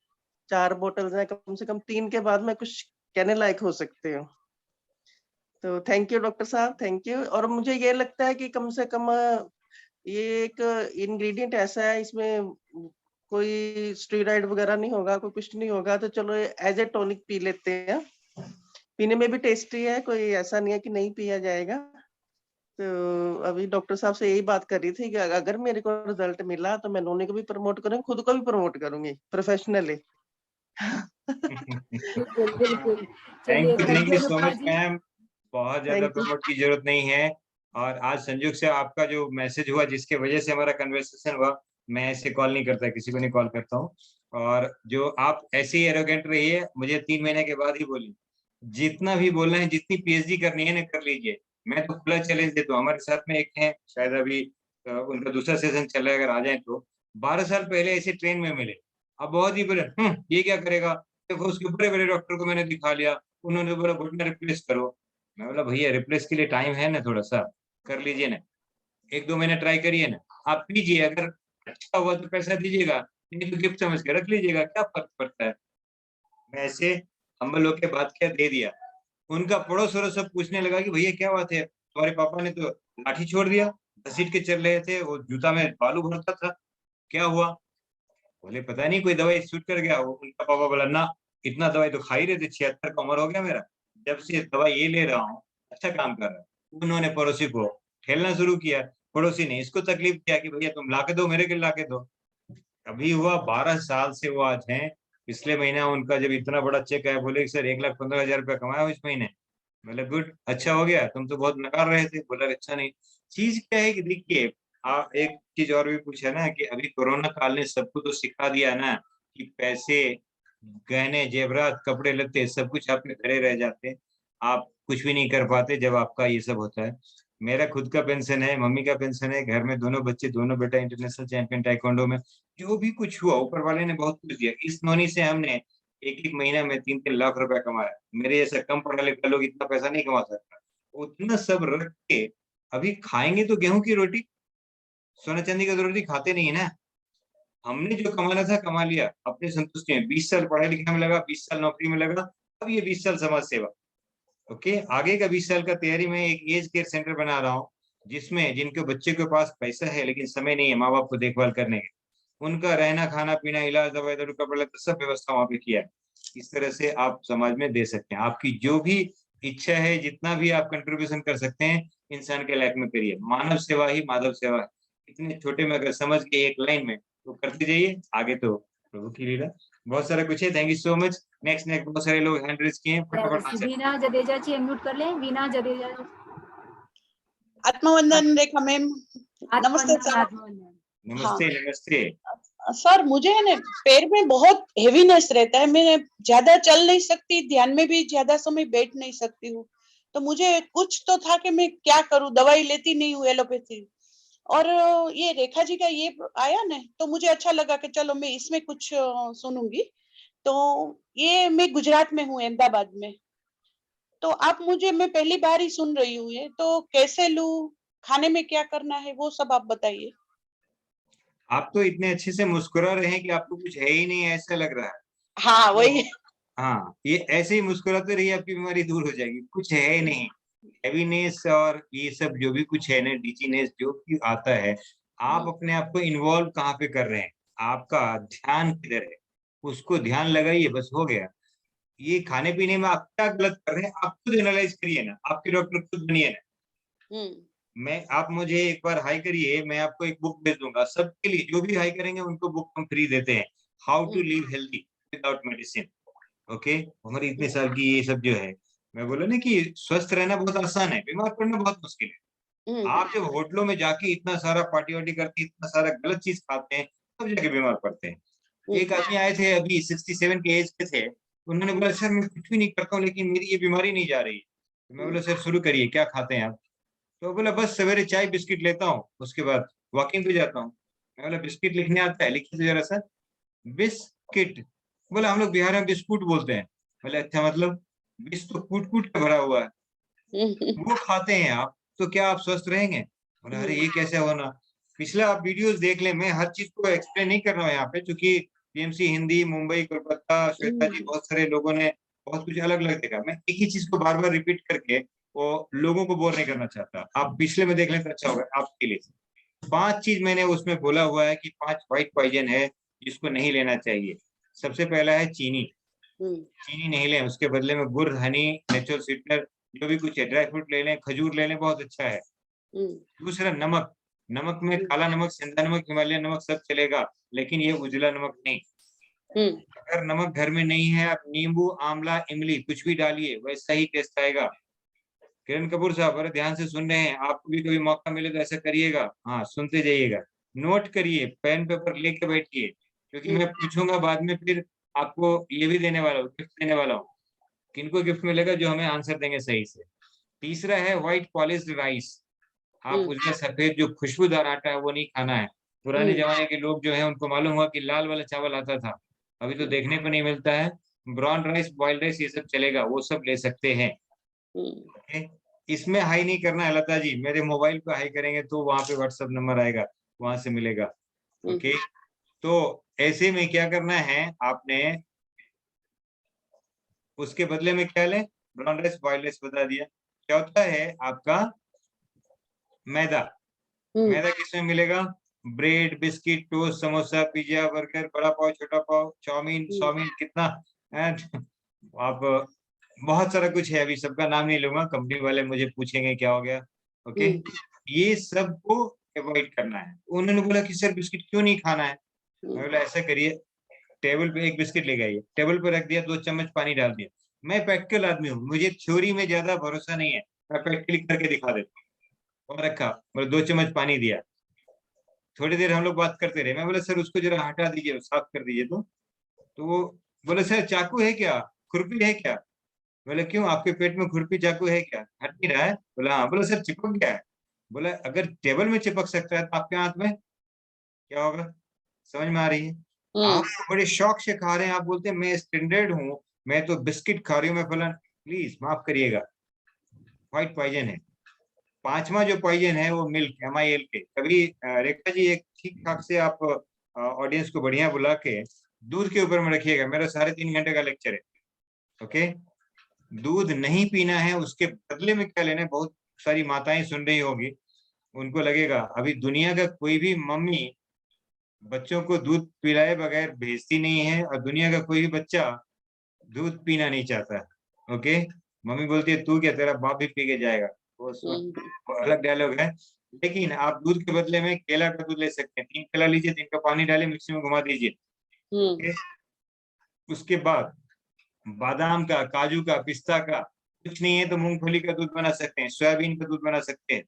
4 बोतल्स हैं, कम से कम 3 के बाद मैं कुछ कहने लायक हो सकती हूँ। तो थैंक यू डॉक्टर साहब, थैंक यू। और मुझे ये लगता है कि कम से कम ये एक इंग्रेडिएंट ऐसा है, इसमें कोई स्टेरॉइड वगैरह नहीं होगा, कोई कुछ नहीं होगा, तो चलो एज ए टॉनिक पी लेते हैं। पीने में भी टेस्टी है, कोई ऐसा नहीं है कि नहीं पिया जाएगा। तो अभी डॉक्टर साहब से यही बात कर रही थी कि अगर मेरे को रिजल्ट मिला तो मैं नोनी को भी प्रमोट करूंगी, खुद को भी प्रमोट करूंगी प्रोफेशनली। बिल्कुल बिल्कुल। चलिए thank you so Anupama much ji. Ma'am. बहुत ज्यादा थैंक यू। प्रमोट की जरूरत नहीं है। और आज संयोग से आपका जो मैसेज हुआ जिसके वजह से हमारा कन्वर्सेशन हुआ, मैं ऐसे कॉल नहीं करता, किसी को नहीं कॉल करता हूँ। और जो आप ऐसे ही एरोगेंट रहिए, मुझे 3 महीने के बाद ही बोलिए, जितना भी बोलना है, जितनी पीएचडी करनी है ना कर लीजिए। मैं तो खुला चैलेंज देता हूँ। हमारे साथ में एक है, शायद अभी उनका दूसरा सेशन चल रहा है, अगर आ जाए तो 12 साल पहले ऐसे ट्रेन में मिले। अब बहुत ही बोले ये क्या करेगा, देखो उसके बड़े बड़े डॉक्टर को मैंने दिखा लिया, उन्होंने बोला घुटना रिप्लेस करो। मैं बोला भैया रिप्लेस के लिए टाइम है ना, थोड़ा सा कर लीजिए ना, 1-2 महीने ट्राई करिए ना, आप लीजिए, अगर अच्छा हुआ तो पैसा दीजिएगा, नहीं तो गिफ्ट समझ के रख लीजिएगा, क्या फर्क पड़ता है। मैं ऐसे हम्बल होके बात किया, दे दिया। उनका पड़ोस वड़ोस सब पूछने लगा कि भैया क्या बात है, तुम्हारे पापा ने तो लाठी छोड़ दिया, घसीट के चल रहे थे, वो जूता में बालू भरता था, क्या हुआ। बोले पता नहीं कोई दवाई सूट कर गया। वो उनका पापा बोला ना, इतना दवाई तो खा ही रहे थे, 76 का उम्र हो गया मेरा, जब से दवाई ये ले रहा हूँ अच्छा काम कर रहा है। उन्होंने पड़ोसी को खेलना शुरू किया, पड़ोसी ने इसको तकलीफ किया कि भैया तुम ला के दो, मेरे के ला के दो। अभी हुआ 12 साल से वो आज हैं। पिछले महीना उनका जब इतना बड़ा चेक आया, बोले सर 1,15,000 रुपया कमाया हो इस महीने। बोले गुड, अच्छा हो गया, तुम तो बहुत नकार रहे थे। बोला अच्छा नहीं। चीज क्या है कि देखिए, आप एक चीज और भी पूछा ना कि अभी कोरोना काल ने सबको तो सिखा दिया ना कि पैसे, गहने, जेवरात, कपड़े लत्ते सब कुछ आपके घरे रह जाते, आप कुछ भी नहीं कर पाते जब आपका ये सब होता है। मेरा खुद का पेंशन है, मम्मी का पेंशन है, घर में दोनों बच्चे, दोनों बेटा इंटरनेशनल चैंपियन ताइक्वांडो में। जो भी कुछ हुआ ऊपर वाले ने बहुत कुछ दिया। इस नोनी से हमने एक महीना में 3-3 लाख रुपया कमाया। मेरे जैसा कम पढ़ा लिखा लोग इतना पैसा नहीं कमा सकता। उतना सब रख के अभी खाएंगे तो गेहूं की रोटी, सोना चांदी की रोटी खाते नहीं है ना। हमने जो कमाना था कमा लिया, अपनी संतुष्टि में 20 साल पढ़ाई लिखने में लगा, 20 साल नौकरी में लगा, अब ये 20 साल समाज सेवा। ओके, आगे का 20 साल का तैयारी में एक एज केयर सेंटर बना रहा हूँ, जिसमें जिनके बच्चे के पास पैसा है लेकिन समय नहीं है माँ बाप को देखभाल करने के, उनका रहना खाना पीना इलाज दवाई दारू कपड़ा सब व्यवस्था वहाँ पे किया है। इस तरह से आप समाज में दे सकते हैं। आपकी जो भी इच्छा है, जितना भी आप कंट्रीब्यूशन कर सकते हैं इंसान के लाइफ में करिए। मानव सेवा ही माधव सेवा है। इतने छोटे में अगर समझ के एक लाइन में तो करते जाइए, आगे तो प्रभु की लीला। बहुत सारा कुछ है। Thank you so much. Next बहुत सारे लोग हैंड रेज किए हैं, फटाफट। वीना जडेजा जी अनम्यूट कर लें। वीना जडेजा। आत्मवंदन रेखा मैम। नमस्ते सर। नमस्ते। नमस्ते सर, मुझे है ना पैर में बहुत हेवीनेस रहता है, मैं ज्यादा चल नहीं सकती, ध्यान में भी ज्यादा समय बैठ नहीं सकती हूँ। तो मुझे कुछ तो था कि मैं क्या करूँ, दवाई लेती नहीं हूँ एलोपैथी, और ये रेखा जी का ये आया ना तो मुझे अच्छा लगा कि चलो मैं इसमें कुछ सुनूंगी। तो ये मैं गुजरात में हूँ, अहमदाबाद में। तो आप मुझे, मैं पहली बार ही सुन रही हूँ ये, तो कैसे लूं, खाने में क्या करना है, वो सब आप बताइए। आप तो इतने अच्छे से मुस्कुरा रहे हैं कि आपको कुछ है ही नहीं ऐसा लग रहा है। हाँ वही। हाँ, ये ऐसे ही मुस्कुराते रहिए, आपकी बीमारी दूर हो जाएगी। कुछ है ही नहीं, हैवीनेस और ये सब जो भी कुछ है ना, डिजीनेस जो भी आता है, आप अपने आप को इन्वॉल्व कहाँ पे कर रहे हैं, आपका ध्यान किधर है, उसको ध्यान लगाइए, बस हो गया। ये खाने पीने में आप क्या गलत कर रहे हैं, आप खुद एनालाइज करिए ना, आपके डॉक्टर खुद बनिए ना। आप मुझे एक बार हाई करिए, मैं आपको एक बुक भेज दूंगा सबके लिए, जो भी हाई करेंगे उनको बुक हम फ्री देते हैं, how to live healthy without medicine. Okay, हमारी इतने साल की ये सब जो है, मैं बोला ना कि स्वस्थ रहना बहुत आसान है, बीमार पड़ना बहुत मुश्किल है। आप जब होटलों में जाके इतना सारा पार्टी वार्टी करते, इतना सारा गलत चीज खाते हैं, तब जाके बीमार पड़ते हैं। एक आदमी आए थे अभी 67 के एज के थे, उन्होंने बोला सर मैं कुछ भी नहीं करता हूँ लेकिन मेरी ये बीमारी नहीं जा रही है। तो मैं बोला सर शुरू करिए, क्या खाते हैं आप? तो बोला बस सवेरे चाय बिस्किट लेता हूँ, उसके बाद वॉकिंग पे जाता हूँ। मैं बोला बिस्किट लिखने आता है? लिखिए तो जरा सर। बिस्किट। बोला हम लोग बिहार में बिस्कुट बोलते हैं। बोले अच्छा, मतलब बिस तो कूट कूट के भरा हुआ है, वो खाते हैं आप, तो क्या आप स्वस्थ रहेंगे? बोला अरे ये कैसे होना। पिछला आप वीडियोस देख लें, मैं हर चीज को एक्सप्लेन नहीं कर रहा हूँ यहाँ पे, क्योंकि पीएमसी हिंदी, मुंबई, कोलकाता, श्वेता जी, बहुत सारे लोगों ने बहुत कुछ अलग अलग देखा। मैं एक ही चीज को बार बार रिपीट करके वो लोगों को बोर नहीं करना चाहता। आप पिछले में देख लें तो अच्छा होगा आपके लिए। 5 चीज मैंने उसमें बोला हुआ है कि 5 व्हाइट पॉइजन है जिसको नहीं लेना चाहिए। सबसे पहला है चीनी। चीनी नहीं लें, उसके बदले में गुड़, हनी, नेचुरल स्वीटनर, जो भी कुछ है, ड्राई फ्रूट ले लें, खजूर ले लें, बहुत अच्छा है। दूसरा नमक। नमक में काला नमक, सेंधा नमक, हिमालयन नमक सब चलेगा, लेकिन ये उजला नमक नहीं। अगर नमक घर में नहीं है, आप नींबू, आंवला, इमली कुछ भी डालिए, वैसा ही टेस्ट आएगा। किरण कपूर साहब, अरे ध्यान से सुन रहे हैं, आपको भी कभी मौका मिले तो ऐसा करिएगा। हाँ, सुनते जाइएगा, नोट करिए, पेन पेपर लेके बैठिए, क्योंकि मैं पूछूंगा बाद में, फिर आपको ये भी देने वाला हूँ, गिफ्ट देने वाला हूँ। किनको गिफ्ट मिलेगा? जो हमें आंसर देंगे सही से। तीसरा है व्हाइट पॉलिश्ड राइस। आप उसमें सफेद जो खुशबूदार आटा है वो नहीं खाना है। पुराने जमाने के लोग जो है उनको मालूम हुआ कि लाल वाला चावल आता था, अभी तो देखने को नहीं मिलता है। ब्राउन राइस, बॉइल्ड राइस, ये सब चलेगा, वो सब ले सकते हैं। इसमें हाई नहीं करना है लता जी, मेरे मोबाइल पे हाई करेंगे तो वहां पे व्हाट्सएप नंबर आएगा, वहां से मिलेगा। ओके, तो ऐसे में क्या करना है आपने, उसके बदले में क्या लें? ब्राउन राइस, बॉइल्ड राइस बता दिया। चौथा है आपका मैदा। मैदा किसमें मिलेगा? Bread, biscuit, toast, samosa, pizza, burger, बड़ा पाव, छोटा पाव, चाउमीन, चाउमीन कितना, आप बहुत सारा कुछ है, अभी सबका नाम नहीं लूंगा, कंपनी वाले मुझे पूछेंगे क्या हो गया। ओके, ये सब को अवॉइड करना है। उन्होंने बोला कि सर बिस्किट क्यों नहीं खाना है? मैं बोला ऐसा करिए, टेबल पे एक बिस्किट ले आइए, टेबल पे रख दिया, 2 चम्मच पानी डाल दिया। मैं प्रैक्टिकल आदमी हूँ, मुझे थ्योरी में ज्यादा भरोसा नहीं है, मैं प्रैक्टिकली करके दिखा देता हूँ। और रखा, मतलब 2 चम्मच पानी दिया, थोड़ी देर हम लोग बात करते रहे। मैं बोला सर उसको जरा हटा दीजिए, साफ कर दीजिए। तो वो बोले सर चाकू है क्या, खुरपी है क्या? बोले क्यों, आपके पेट में खुरपी चाकू है क्या, हट नहीं रहा है? बोला हाँ। बोला सर चिपक गया है। बोला अगर टेबल में चिपक सकता है तो आपके हाथ में क्या होगा? समझ में आ रही है? आप तो बड़े शौक से खा रहे हैं, आप बोलते हैं मैं स्टैंडर्ड हूँ, मैं तो बिस्किट खा रही हूँ, मैं फलन। प्लीज माफ करिएगा, व्हाइट पॉइजन है। 5वां जो पॉइजन है वो मिल्क, MIL के। कभी रेखा जी एक ठीक ठाक से आप ऑडियंस को बढ़िया बुला के दूध के ऊपर में रखिएगा, मेरा 3.5 घंटे का लेक्चर है। ओके, दूध नहीं पीना है, उसके बदले में क्या लेना है? बहुत सारी माताएं सुन रही होगी, उनको लगेगा अभी दुनिया का कोई भी मम्मी बच्चों को दूध पिलाए बगैर भेजती नहीं है, और दुनिया का कोई भी बच्चा दूध पीना नहीं चाहता। ओके, मम्मी बोलती है तू क्या, तेरा बाप भी पी के जाएगा, वो अलग डायलॉग है। लेकिन आप दूध के बदले में केला का दूध ले सकते हैं। 3 केला लीजिए, 3 का पानी डालिए, मिक्सी में घुमा दीजिए। ओके? उसके बाद बादाम का, काजू का, पिस्ता का कुछ नहीं है तो मूंगफली का दूध बना सकते हैं, सोयाबीन का दूध बना सकते हैं।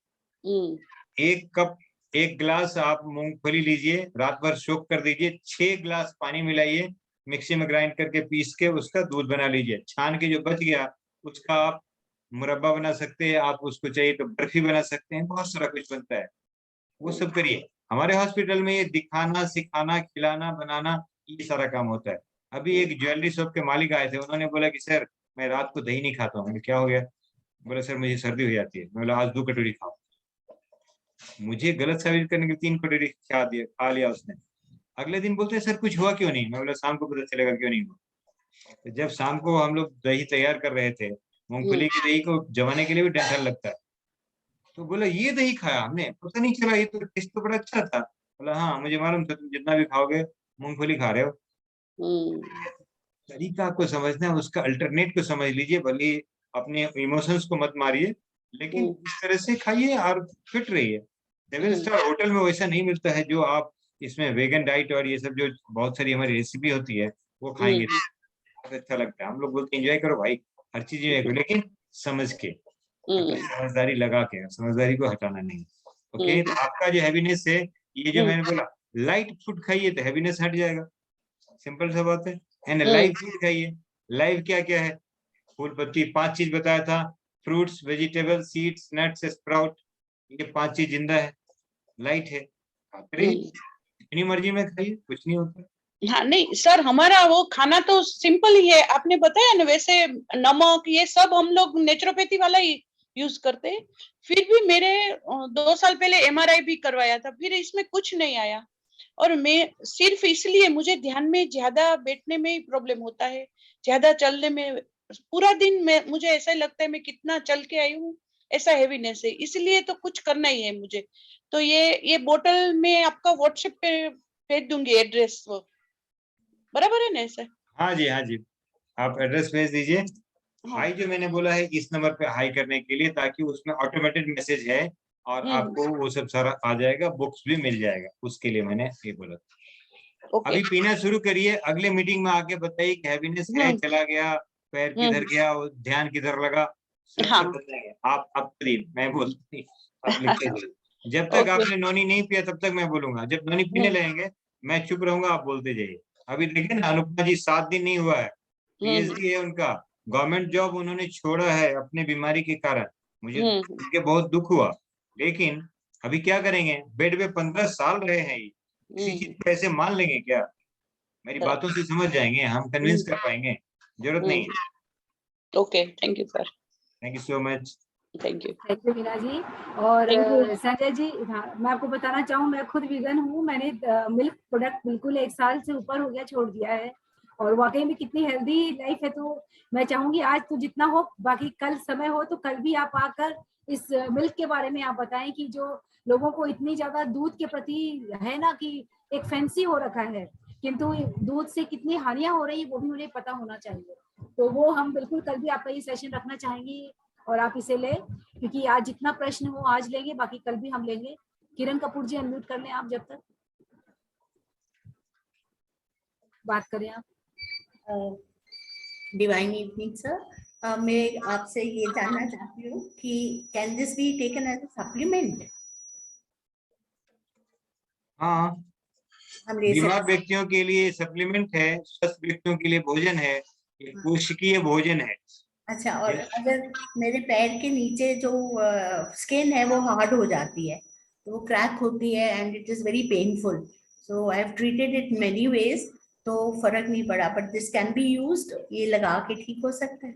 1 गिलास आप मूंगफली लीजिए, रात भर सोक कर दीजिए, 6 गिलास पानी मिलाइए, मिक्सी में ग्राइंड करके पीस के उसका दूध बना लीजिए। छान के जो बच गया उसका आप मुरब्बा बना सकते हैं, आप उसको चाहिए तो बर्फी बना सकते हैं, बहुत सारा कुछ बनता है, वो सब करिए। हमारे हॉस्पिटल में ये दिखाना, सिखाना, खिलाना, बनाना, ये सारा काम होता है। अभी एक ज्वेलरी शॉप के मालिक आए थे, उन्होंने बोला कि सर मैं रात को दही नहीं खाता हूँ। क्या हो गया? बोले सर मुझे सर्दी हो जाती है। मैं बोला आज 2 कटोरी खाओ। मुझे गलत साबित करने के 3 कटोरी खा लिया उसने। अगले दिन बोलते हैं सर कुछ हुआ क्यों नहीं? मैं बोला शाम को पता चलेगा क्यों नहीं हुआ। तो जब शाम को हम लोग दही तैयार कर रहे थे, मूंगफली की दही को जमाने के लिए भी डर लगता है, तो बोला ये दही खाया हमने, पता नहीं चला, ये तो टेस्ट तो बड़ा अच्छा था। बोला हाँ मुझे मालूम था, तुम जितना भी खाओगे मूंगफली खा रहे हो। तरीका आपको समझना है, उसका अल्टरनेट को समझ लीजिए, भले अपने इमोशंस को मत मारिए, लेकिन इस तरह से खाइए और फिट रहिए। 7 स्टार होटल में वैसा नहीं मिलता है जो आप इसमें वेगन डाइट और ये सब जो बहुत सारी हमारी रेसिपी होती है वो खाएंगे बहुत अच्छा लगता है। हम लोग बोलते हैं एंजॉय करो भाई, हर चीज एंजॉय करो, लेकिन समझ के, समझदारी लगा के, समझदारी को हटाना नहीं। ओके, तो आपका जो हैवीनेस है, ये जो मैंने बोला लाइट फूड खाइए तो हैवीनेस हट जाएगा, सिंपल सा बात है। एंड लाइव फूड खाइए। लाइव क्या क्या है? फूल पत्ती, 5 चीज बताया था, fruits, vegetable, seeds, nuts, sprout, ये 5 चीज जिंदा है, लाइट है, इतनी मर्जी में खाइए, कुछ नहीं होता। हाँ नहीं सर, हमारा वो खाना तो सिंपल ही है, आपने बताया ना, वैसे नमक ये सब हम लोग नेचुरोपैथी वाला ही यूज करते हैं। फिर भी मेरे 2 साल पहले MRI भी करवाया था, फिर इसमें कुछ नहीं आया। और मैं सिर्फ इसलिए, मुझे ध्यान में ज्यादा बैठने में ही प्रॉब्लम होता है, ज्यादा चलने में, पूरा दिन में मुझे ऐसा लगता है मैं कितना चल के आई हूँ, ऐसा हैवीनेस है, इसलिए तो कुछ करना ही है मुझे। तो ये बोतल में आपका व्हाट्सएप पे भेज दूंगी एड्रेस, वो बराबर है ना सर? हाँ जी, हाँ जी, आप एड्रेस भेज दीजिए। हाई जो मैंने बोला है इस नंबर पे हाई करने के लिए, ताकि उसमें ऑटोमेटेड मैसेज है और आपको वो सब सारा आ जाएगा, बुक्स भी मिल जाएगा, उसके लिए मैंने ये बोला। अभी पीना शुरू करिए, अगले मीटिंग में आके बताइए कि हैवीनेस कहीं चला गया, पैर किधर गया, ध्यान किधर लगा, सब बताएंगे। आप करिए, मैं बोलती नहीं, आप लिखते। जब तक आपने नोनी नहीं पिया तब तक मैं बोलूंगा, जब नोनी पीने लगेंगे मैं चुप रहूंगा, आप बोलते जाइए। अभी देखिए ना, अनुपमा जी 7 दिन नहीं हुआ है, PhD है उनका, गवर्नमेंट जॉब उन्होंने छोड़ा है अपनी बीमारी के कारण, मुझे उनके बहुत दुख हुआ। लेकिन अभी क्या करेंगे, बेड पे 15 साल रहे हैं, किसी चीज को ऐसे मान लेंगे क्या? मेरी बातों से समझ जाएंगे, हम कन्विंस कर पाएंगे, जरूरत नहीं है। Okay, thank you sir, thank you so much. Thank you Meena ji. और संजय जी, हाँ, मैं आपको बताना चाहूँ, मैं खुद वीगन हूँ, मैंने मिल्क प्रोडक्ट बिल्कुल 1 साल से ऊपर हो गया छोड़ दिया है, और वाकई में कितनी हेल्दी लाइफ है। तो मैं चाहूंगी आज तो जितना हो, बाकी कल समय हो तो कल भी आप आकर इस मिल्क के बारे में आप बताएं कि जो लोगों को इतनी ज्यादा दूध के प्रति है ना कि एक फैंसी हो रखा है, किंतु दूध से कितनी हानियां हो रही है वो भी उन्हें पता होना चाहिए। तो वो हम बिल्कुल कल भी आपका ये सेशन रखना चाहेंगे और आप इसे लें, क्योंकि आज जितना प्रश्न हो आज लेंगे, बाकी कल भी हम लेंगे। किरण कपूर जी अनम्यूट कर लें आप, जब तक बात करें आप। डिवाइन इवनिंग सर, मैं आपसे ये जानना चाहती हूँ कि can this be taken as a supplement? हाँ, बीमार व्यक्तियों के लिए सप्लीमेंट है, स्वस्थ व्यक्तियों के लिए भोजन है, पोषकीय भोजन है। अच्छा, और अगर मेरे पैर के नीचे जो स्किन है वो हार्ड हो जाती है, तो वो क्रैक होती है and it is very painful, so I have treated it many ways, तो फर्क नहीं पड़ा, but this can be used, ये लगा के ठीक हो सकता है?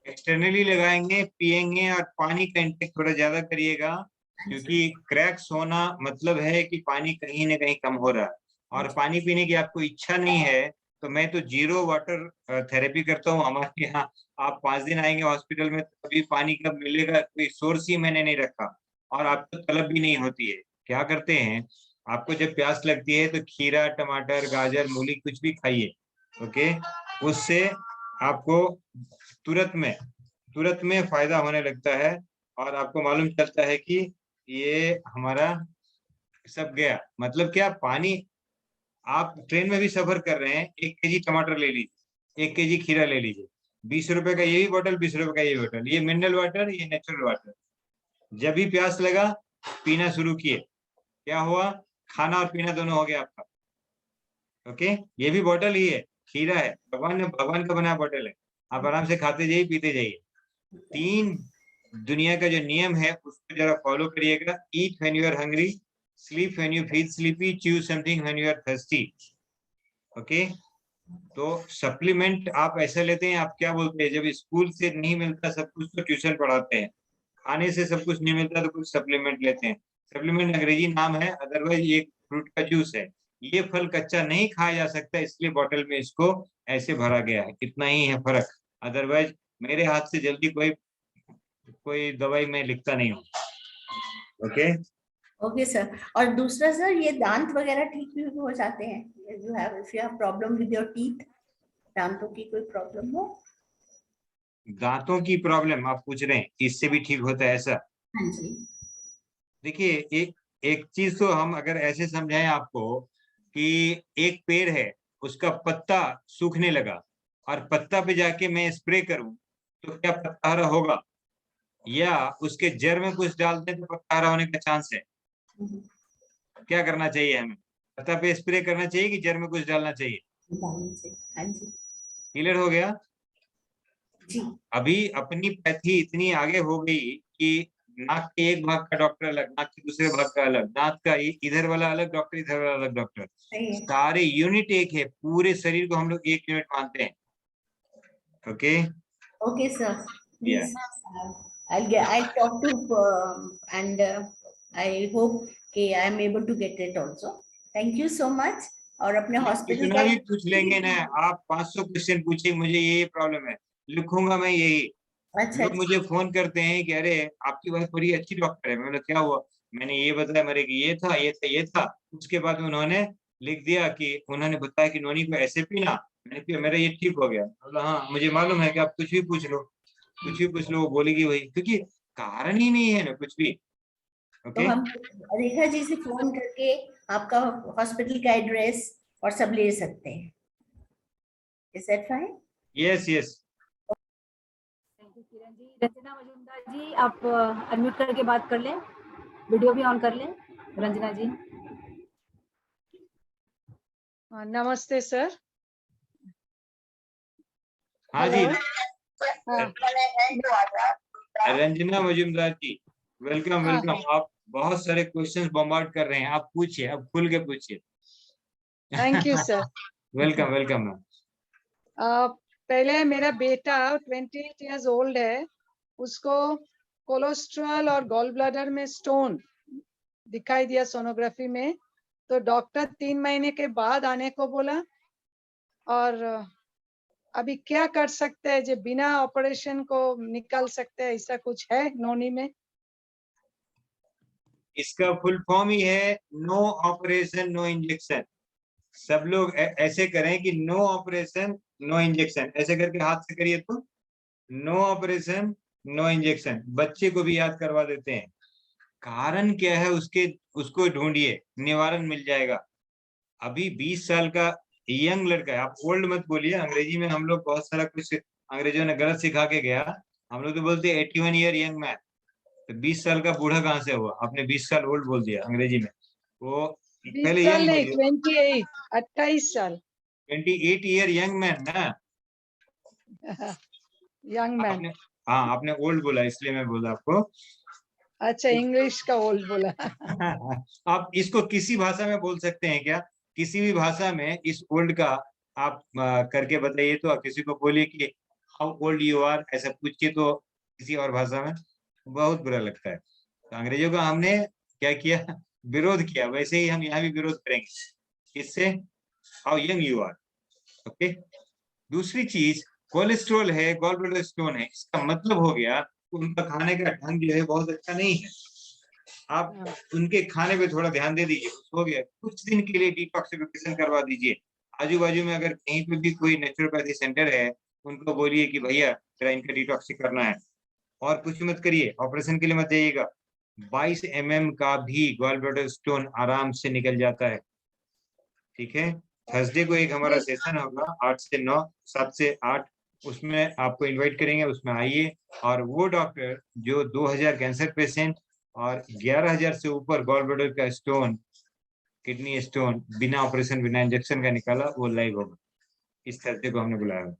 एक्सटर्नली लगाएंगे, पिएंगे, और पानी का इंटेक थोड़ा ज्यादा करिएगा, क्योंकि क्रैक्स होना मतलब है कि पानी कहीं ना कहीं कम हो रहा है, और पानी पीने की आपको इच्छा नहीं है तो मैं तो 0 वाटर थेरेपी करता हूँ हमारे यहाँ। आप 5 दिन आएंगे हॉस्पिटल में, तभी पानी का मिलेगा, कोई सोर्स ही मैंने नहीं रखा। और आपको तलब भी नहीं होती है। क्या करते हैं, आपको जब प्यास लगती है तो खीरा, टमाटर, गाजर, मूली कुछ भी खाइए, ओके। उससे आपको तुरंत में फायदा होने लगता है और आपको मालूम चलता है कि ये हमारा सब गया। मतलब क्या, पानी, आप ट्रेन में भी सफर कर रहे हैं, 1 केजी टमाटर ले लीजिए, 1 केजी खीरा ले लीजिए, 20 रुपए का ये भी बोतल, 20 रुपए का ये बोतल, ये मिनरल वाटर, ये नेचुरल वाटर। जब भी प्यास लगा पीना शुरू किए, क्या हुआ, खाना और पीना दोनों हो गया आपका, ओके। ये भी बोतल ही है, खीरा है, भगवान का बना बोतल है, आप आराम से खाते जाइए, पीते जाइए। 3 दुनिया का जो नियम है उसको जरा फॉलो करिएगा। Eat when you are hungry, sleep when you feel sleepy, choose something when you are thirsty, okay. तो सप्लीमेंट आप ऐसा लेते हैं, आप क्या बोलते हैं, जब स्कूल से नहीं मिलता सब कुछ तो ट्यूशन पढ़ाते हैं, खाने से सब कुछ नहीं मिलता तो कुछ सप्लीमेंट लेते हैं। सप्लीमेंट अंग्रेजी नाम है, अदरवाइज ये फ्रूट का जूस है। ये फल कच्चा नहीं खाया जा सकता, इसलिए बोतल में इसको ऐसे भरा गया है, इतना ही है फर्क। अदरवाइज मेरे हाथ से जल्दी कोई दवाई मैं लिखता नहीं हूँ, ओके। Okay sir. और दूसरा सर, ये दांत वगैरह ठीक भी हो जाते हैं? If you have problem with your teeth, दांतों की कोई प्रॉब्लम हो? दांतों की प्रॉब्लम आप पूछ रहे हैं, इससे भी ठीक होता है ऐसा? हाँ जी। देखिए, एक चीज तो हम अगर ऐसे समझाएं आपको कि एक पेड़ है, उसका पत्ता सूखने लगा और पत्ता पे जाके मैं स्प्रे करूं तो क्या पत्ता हरा होगा, या उसके जड़ में कुछ डालते हैं तो पत्ता हरा होने का चांस है? क्या करना चाहिए हमें, पत्ता पे स्प्रे करना चाहिए कि जड़ में कुछ डालना चाहिए? हाँ जी। क्लियर हो गया? जी। अभी अपनी पैथी इतनी आगे हो गई कि नाक के एक भाग का डॉक्टर अलग, नाक के दूसरे भाग का अलग, दांत का इधर वाला अलग डॉक्टर, इधर वाला अलग डॉक्टर, सारे यूनिट एक है, पूरे शरीर को हम लोग एक यूनिट मानते हैं, okay. Okay sir, please I'll talk to and I hope कि I am able to get it also. Thank you so much. और अपने हॉस्पिटल कितना भी पूछ लेंगे ना आप, 500 क्वेश्चन पूछे, मुझे ये प्रॉब्लम है, लिखूंगा मैं यही। अच्छा, लोग मुझे फोन करते हैं कि अरे आपकी वाइफ बड़ी अच्छी डॉक्टर है, मैंने क्या हुआ, मैंने ये बताया, मेरे की ये था ये था ये था, उसके बाद उन्होंने लिख दिया कि उन्होंने बताया कि नोनी को ऐसे पीना, मैंने किया, मेरा ये ठीक हो गया। बोला हाँ मुझे मालूम है कि आप कुछ भी पूछ लो, कुछ भी पूछ लो, वो बोलेगी वही, क्योंकि कारण ही नहीं है ना कुछ भी, तो हम रेखा जी से फोन करके आपका हॉस्पिटल का एड्रेस और सब ले सकते हैं। Is that fine? Yes yes. Thank you Kiran ji. Ranjana Majumdar ji, आप अनम्यूट करके बात कर लें, वीडियो भी ऑन कर लें। रंजना जी। नमस्ते सर। हाँ जी, हाँ। रंजना मजूमदार जी, वेलकम वेलकम। आप बहुत सारे क्वेश्चंस बॉम्बार्ड कर रहे हैं, आप पूछिए, अब खुल के पूछिए। Thank you sir. Welcome welcome ma'am. पहले मेरा बेटा 28 इयर्स ओल्ड है, उसको कोलेस्ट्रॉल और गॉल ब्लैडर में स्टोन दिखाई दिया सोनोग्राफी में, तो डॉक्टर 3 महीने के बाद आने को बोला। और अभी क्या कर सकते हैं, जो बिना ऑपरेशन को निकाल सकते हैं, ऐसा कुछ है नोनी में? इसका फुल फॉर्म ही है नो ऑपरेशन नो इंजेक्शन। सब लोग ऐसे करें कि नो ऑपरेशन नो इंजेक्शन, ऐसे करके हाथ से करिए तो नो ऑपरेशन नो इंजेक्शन। बच्चे को भी याद करवा देते हैं। कारण क्या है उसको ढूंढिए, निवारण मिल जाएगा। अभी 20 साल का यंग लड़का है, आप ओल्ड मत बोलिए, अंग्रेजी में हम लोग बहुत सारा कुछ अंग्रेजों ने गलत सिखा के गया, हम लोग तो बोलते हैं 81 ईयर यंग मैन, तो 20 साल का बूढ़ा कहाँ से हुआ, आपने 20 साल ओल्ड बोल दिया अंग्रेजी में, वो पहले यंग बोलिए। 28 28 साल 28 ईयर यंग मैन ना, यंग मैन। हाँ आपने ओल्ड बोला इसलिए मैं बोला आपको। अच्छा, इंग्लिश का ओल्ड बोला। आप इसको किसी भाषा में बोल सकते हैं क्या, किसी भी भाषा में इस ओल्ड का आप करके बताइए तो, किसी को बोलिए कि हाउ ओल्ड यू आर, ऐसा पूछ के तो किसी और भाषा में बहुत बुरा लगता है। तो अंग्रेजों का हमने क्या किया, विरोध किया, वैसे ही हम यहाँ भी विरोध करेंगे। इससे how young you are, okay. दूसरी चीज, कोलेस्ट्रॉल है, गॉल ब्लैडर स्टोन है, इसका मतलब हो गया उनका खाने का ढंग जो है बहुत अच्छा नहीं है। आप उनके खाने पे थोड़ा ध्यान दे दीजिए, हो गया। कुछ दिन के लिए डिटॉक्सिफिकेशन करवा दीजिए। आजू बाजू में अगर कहीं पे भी कोई नेचुरोपैथी सेंटर है, उनको बोलिए कि भैया जरा इनका डिटॉक्स करना है, और कुछ मत करिए, ऑपरेशन के लिए मत जाइएगा। 22 mm का भी गॉल ब्लैडर स्टोन आराम से निकल जाता है। ठीक है, थर्सडे को एक हमारा सेशन होगा 8 से 9, 7 से 8, उसमें आपको इनवाइट करेंगे, उसमें आइए। और वो डॉक्टर जो 2000 कैंसर पेशेंट और 11000 से ऊपर गॉल ब्लैडर का स्टोन, किडनी स्टोन बिना ऑपरेशन बिना इंजेक्शन का निकाला, वो लाइव होगा। इस थर्सडे को हमने बुलाया।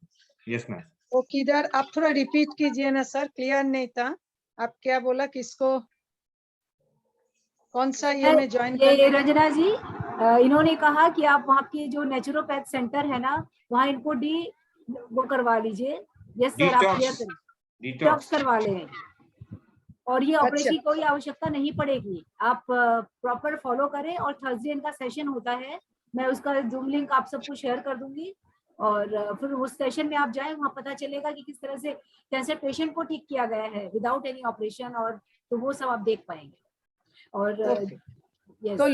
Yes ma'am. वो किधर, आप थोड़ा रिपीट कीजिए ना सर, क्लियर नहीं था। आप क्या बोला, किसको, कौन सा ये में ज्वाइन ये कर? रंजना जी, इन्होंने कहा कि आप वहाँ के जो नेचुरोपैथ सेंटर है ना, वहाँ इनको वो करवा लीजिए। यस सर, आप क्लियर करें, डिटॉक्स करवा लें, और ये ऑपरेशन की कोई आवश्यकता नहीं पड़ेगी। आप प्रॉपर फॉलो करें, और थर्सडे इनका सेशन होता है, मैं उसका जूम लिंक आप सबको शेयर कर दूंगी, और फिर उस सेशन में आप जाएं, वहाँ पता चलेगा कि किस तरह से कैंसर पेशेंट को ठीक किया गया है विदाउट एनी ऑपरेशन, और तो वो सब आप देख पाएंगे। और तो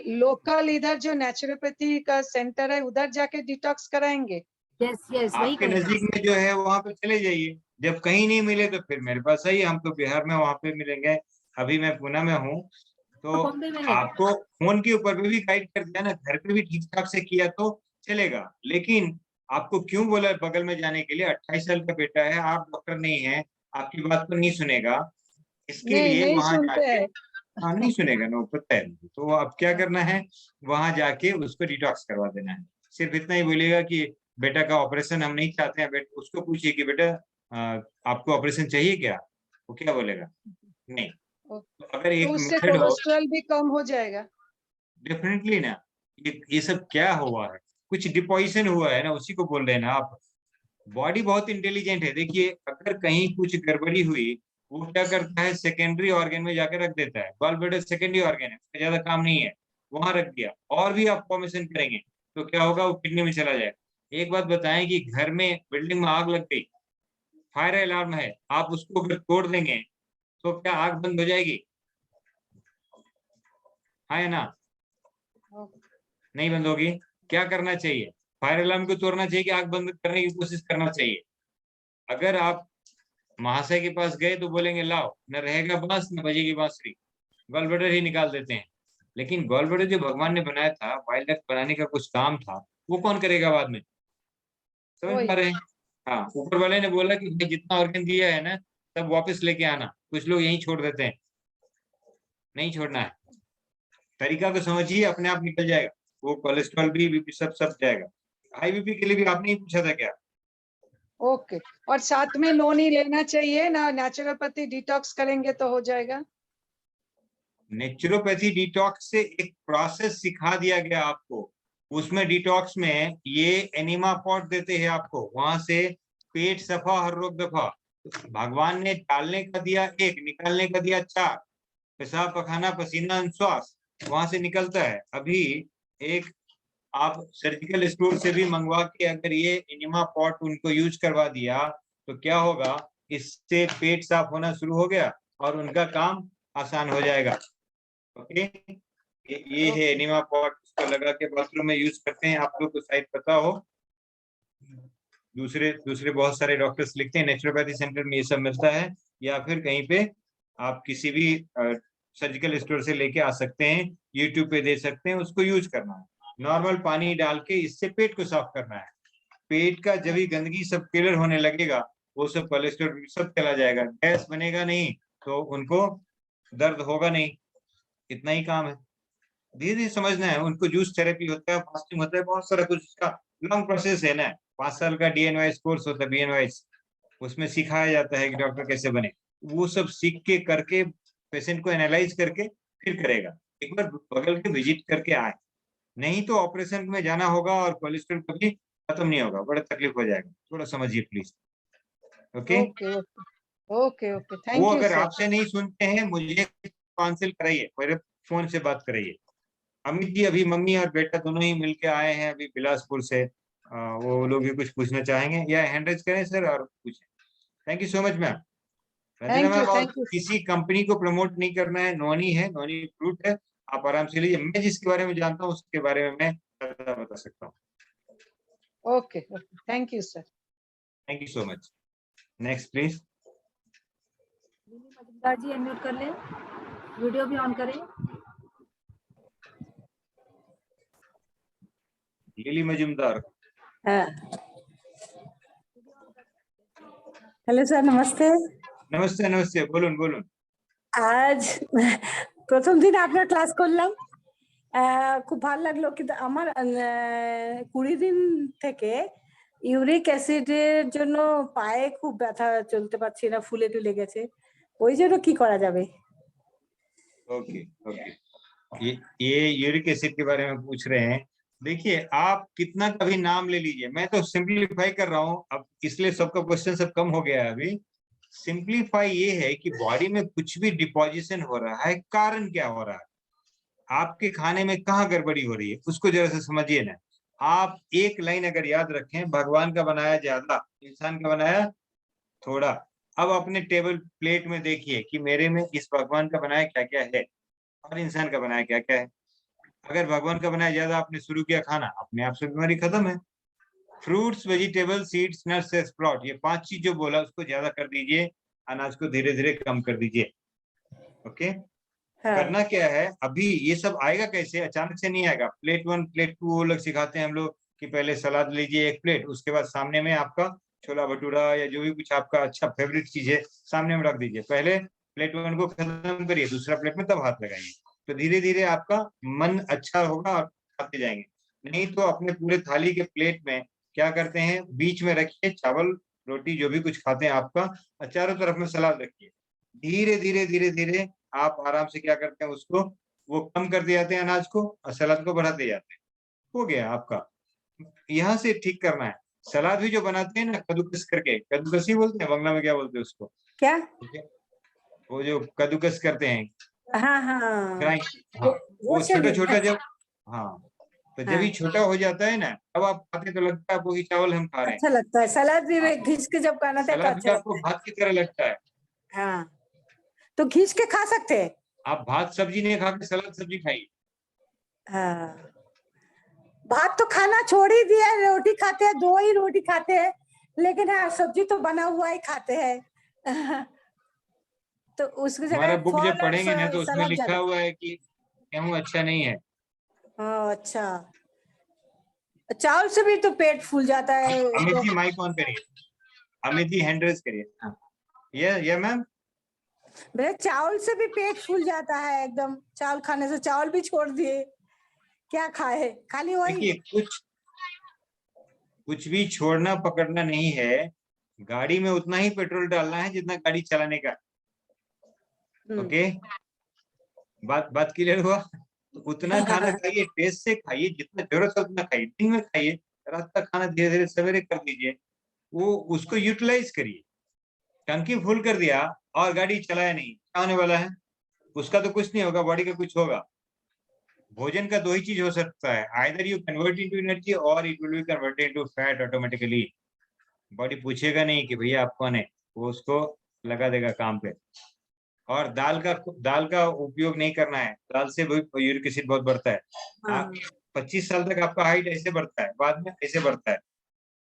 लोकल इधर जो नेचुरोपैथी का सेंटर है, उधर जाके डिटॉक्स कराएंगे? यस यस, वही आपके नजदीक में जो है वहां पे चले जाइए। जब कहीं नहीं मिले तो फिर मेरे पास आइए, हम तो बिहार में वहां पे मिलेंगे। अभी मैं पुणे में हूँ, तो आपको फोन के ऊपर भी गाइड कर दिया ना, घर पे भी ठीक ठाक से किया तो चलेगा। लेकिन आपको क्यों बोला बगल में जाने के लिए? 28 साल का बेटा है, आप डॉक्टर नहीं है, आपकी बात तो नहीं सुनेगा। इसके लिए वहां जाके, हाँ नहीं सुनेगा ना, पता है। तो अब क्या करना है, वहां जाके उसको डिटॉक्स करवा देना है। सिर्फ इतना ही बोलेगा कि बेटा का ऑपरेशन हम नहीं चाहते हैं। उसको पूछिए कि बेटा आपको ऑपरेशन चाहिए क्या? वो क्या बोलेगा? नहीं। तो अगर एक तो उससे मेथड हो, कोलेस्ट्रॉल भी कम हो जाएगा डेफिनेटली ना। ये सब क्या हुआ है, कुछ डिपोजिशन हुआ है ना, उसी को बोल रहे हैं ना आप। बॉडी बहुत इंटेलिजेंट है। देखिए, अगर कहीं कुछ गड़बड़ी हुई, वो क्या करता है, सेकेंडरी ऑर्गन में जाकर रख देता है। गॉल ब्लैडर सेकेंडरी ऑर्गन है, उसका ज्यादा काम नहीं है, वहां रख दिया। और भी आप फॉर्मेशन करेंगे तो क्या होगा, वो किडनी में चला जाएगा। एक बात बताएं कि घर में, बिल्डिंग में आग लग गई, फायर अलार्म है, आप उसको अगर तोड़ देंगे तो क्या आग बंद हो जाएगी? है ना, नहीं बंद होगी। क्या करना चाहिए, फायर अलार्म को तोड़ना चाहिए कि आग बंद करने की कोशिश करना चाहिए? अगर आप महाशय के पास गए तो बोलेंगे लाओ, न रहेगा बांस न बजेगी बांसुरी, गॉल ब्लैडर ही निकाल देते हैं। लेकिन गॉल ब्लैडर जो भगवान ने बनाया था, वाइल्ड लाइफ बनाने का कुछ काम था, वो कौन करेगा बाद में? समझ पा रहे हैं? हाँ, ऊपर वाले ने बोला कि भाई जितना ऑर्गन दिया है ना, सब वापस लेके आना। कुछ लोग यहीं छोड़ देते हैं, नहीं छोड़ना है। तरीका को समझिए, अपने आप निकल जाएगा वो। कोलेस्ट्रॉल भी, बीपी सब जाएगा। हाई बीपी के लिए भी आपने ही पूछा था क्या? ओके। और साथ में नोनी लेना चाहिए ना, नेचुरोपैथी डिटॉक्स करेंगे तो हो जाएगा? नेचुरोपैथी डिटॉक्स से एक प्रोसेस सिखा दिया गया आपको। उसमें डिटॉक्स में ये एनिमा पॉट देते हैं आपको, वहां से पेट सफा, हर रोग दफा। भगवान ने डालने का दिया एक, निकालने का दिया 4। पेशाब, पखाना, पसीना, श्वास वहां से निकलता है। अभी एक आप सर्जिकल स्टोर से भी मंगवा के अगर ये एनिमा पॉट उनको यूज करवा दिया तो क्या होगा, इससे पेट साफ होना शुरू हो गया और उनका काम आसान हो जाएगा। ओके, ये है एनिमा पॉट, इसको लगा के बाथरूम में यूज करते हैं। आप लोग को शायद पता हो, दूसरे बहुत सारे डॉक्टर्स लिखते हैं नेचुरोपैथी सेंटर में ये सब मिलता है, या फिर कहीं पे आप किसी भी सर्जिकल स्टोर से लेके आ सकते हैं, यूट्यूब पे दे सकते हैं। उसको यूज करना है, नॉर्मल पानी डाल के, इससे पेट को साफ करना है। पेट का जब भी गंदगी सब क्लियर होने लगेगा, वो सब कोलेस्ट्रॉल सब चला जाएगा, गैस बनेगा नहीं, तो उनको दर्द होगा नहीं। इतना ही काम है, धीरे धीरे समझना है। उनको जूस थेरेपी होता है, फास्टिंग होता है, बहुत सारा कुछ, इसका लॉन्ग प्रोसेस है ना। 5 साल का DNYS कोर्स होता है, BNYS, उसमें सिखाया जाता है कि डॉक्टर कैसे बने। वो सब सीख के करके, पेशेंट को एनालाइज करके फिर करेगा। एक बार बगल के विजिट करके आए, नहीं तो ऑपरेशन में जाना होगा और कोलेस्ट्रॉल कभी खत्म नहीं होगा, बड़ा तकलीफ हो जाएगा। थोड़ा समझिए please. Okay okay okay, thank वो यू अगर सर। आपसे नहीं सुनते हैं, मुझे काउंसिल कराइए, मेरे फोन से बात कराइए। अमित जी अभी मम्मी और बेटा दोनों ही मिलके आए हैं अभी बिलासपुर से, वो लोग भी कुछ पूछना चाहेंगे या हैंड रेज करें सर और पूछें। Thank you so much ma'am, Thank you, ma'am, और thank you. किसी कंपनी को प्रमोट नहीं करना है, नोनी है, नोनी फ्रूट है, आप आराम से लीजिए। मैं जिसके बारे में जानता हूँ उसके बारे में मैं ज्यादा बता सकता हूँ। Okay, okay. Thank you, sir. Thank you so much. Next please. Lily Majumdar ji unmute कर लें, वीडियो भी ऑन करें। लिली मजुमदार। হ্যালো স্যার, নমস্তে। नमस्ते नमस्ते, बोलून बोलून। আজ প্রথম দিন আপনার ক্লাস করলাম, খুব ভালো লাগলো। কিন্তু আমার 20 দিন থেকে ইউরিক অ্যাসিডের জন্য পায়ে খুব ব্যথা, চলতে পারছি না, ফুলে টুলে গেছে। ওই জন্য কি করা যাবে? ओके ओके, ये यूरिक एसिड के बारे में पूछ रहे हैं। देखिए, आप कितना कभी नाम ले लीजिए, मैं तो सिंपलीफाई कर रहा हूँ अब, इसलिए सबका क्वेश्चन सब कम हो गया है अभी। सिंपलीफाई ये है कि बॉडी में कुछ भी डिपोजिशन हो रहा है, कारण क्या हो रहा है, आपके खाने में कहाँ गड़बड़ी हो रही है, उसको जरा से समझिए ना। आप एक लाइन अगर याद रखें, भगवान का बनाया ज्यादा, इंसान का बनाया थोड़ा। अब अपने टेबल प्लेट में देखिए कि मेरे में इस भगवान का बनाया क्या क्या है और इंसान का बनाया क्या क्या है। अगर भगवान का बनाया ज्यादा आपने शुरू किया खाना, अपने आप से बीमारी खत्म है। Fruits, vegetable, seeds, nuts, sprout, ये 5 चीज जो बोला उसको ज्यादा कर दीजिए, अनाज को धीरे धीरे कम कर दीजिए। ओके, करना क्या है, अभी ये सब आएगा कैसे, अचानक से नहीं आएगा। प्लेट 1 प्लेट 2 वो लोग सिखाते हैं हम लोग कि पहले सलाद लीजिए 1 प्लेट, उसके बाद सामने में आपका छोला भटूरा या जो भी कुछ आपका अच्छा फेवरेट चीज है सामने में रख दीजिए। पहले प्लेट 1 को खत्म करिए, दूसरा प्लेट में तब हाथ लगाइए, तो धीरे धीरे आपका मन अच्छा होगा और खाते जाएंगे। नहीं तो अपने पूरे थाली के प्लेट में क्या करते हैं, बीच में रखिए चावल रोटी जो भी कुछ खाते हैं आपका, और चारों तरफ में सलाद रखिए। धीरे धीरे धीरे धीरे आप आराम से क्या करते हैं, उसको वो कम करते जाते हैं अनाज को और सलाद को बढ़ाते जाते हैं। हो गया आपका। यहाँ से ठीक करना है। सलाद भी जो बनाते हैं ना कद्दूकस करके, कद्दूकस ही बोलते हैं, बंगला में क्या बोलते हैं उसको, क्या? वो जो कद्दूकस करते हैं, हाँ हाँ, हाँ, वो छोटा छोटा जब, हाँ, तो जब ही छोटा हो जाता है ना, तब आप खाते तो लगता है आपको कि चावल हम खा रहे हैं। अच्छा लगता है। सलाद भी घिस के जब खाना था तो सलाद भी अच्छा आपको लगता है। भात की तरह लगता है। हाँ, तो घिस के खा सकते हैं। आप भात सब्जी नहीं खा के सलाद सब्जी खाइए। हाँ, भात तो खाना छोड़ ही दिया, रोटी खाते हैं, 2 ही रोटी खाते हैं, लेकिन हाँ सब्जी तो बना हुआ ही खाते हैं। तो उसकी हमारा जगह बुक फल जब और पढ़ेंगे ना तो उसमें सलाद लिखा ज्यादा। हुआ है कि गेहूं अच्छा नहीं है। अच्छा, चावल से भी तो पेट फूल जाता है। अमित जी माइक ऑन करिए, अमित जी हैंड रेज करिए। ये मैम, मेरे चावल से भी पेट फूल जाता है एकदम, चावल खाने से। चावल भी छोड़ दिए, क्या खाए, खाली वही। देखिए, कुछ भी छोड़ना पकड़ना नहीं है, गाड़ी में उतना ही पेट्रोल डालना है जितना गाड़ी चलाने का। ओके, बात क्लियर हुआ। तो उतना खाना खाइए, टेस्ट से खाइए, जितना जरूरत है उतना खाइए। दिन में खाइए, रात का खाना धीरे धीरे सवेरे कर दीजिए, वो उसको यूटिलाइज करिए। टंकी फुल कर दिया और गाड़ी चलाया नहीं, क्या होने वाला है, उसका तो कुछ नहीं होगा, बॉडी का कुछ होगा। भोजन का 2 ही चीज हो सकता है, either you convert into energy और it will be converted into fat automatically. Body पूछेगा नहीं कि भैया आप कौन है, वो उसको लगा देगा काम पे। और दाल का उपयोग नहीं करना है, दाल से भी यूरिक एसिड बहुत बढ़ता है। आप 25 साल तक आपका हाइट ऐसे बढ़ता है, बाद में ऐसे बढ़ता है।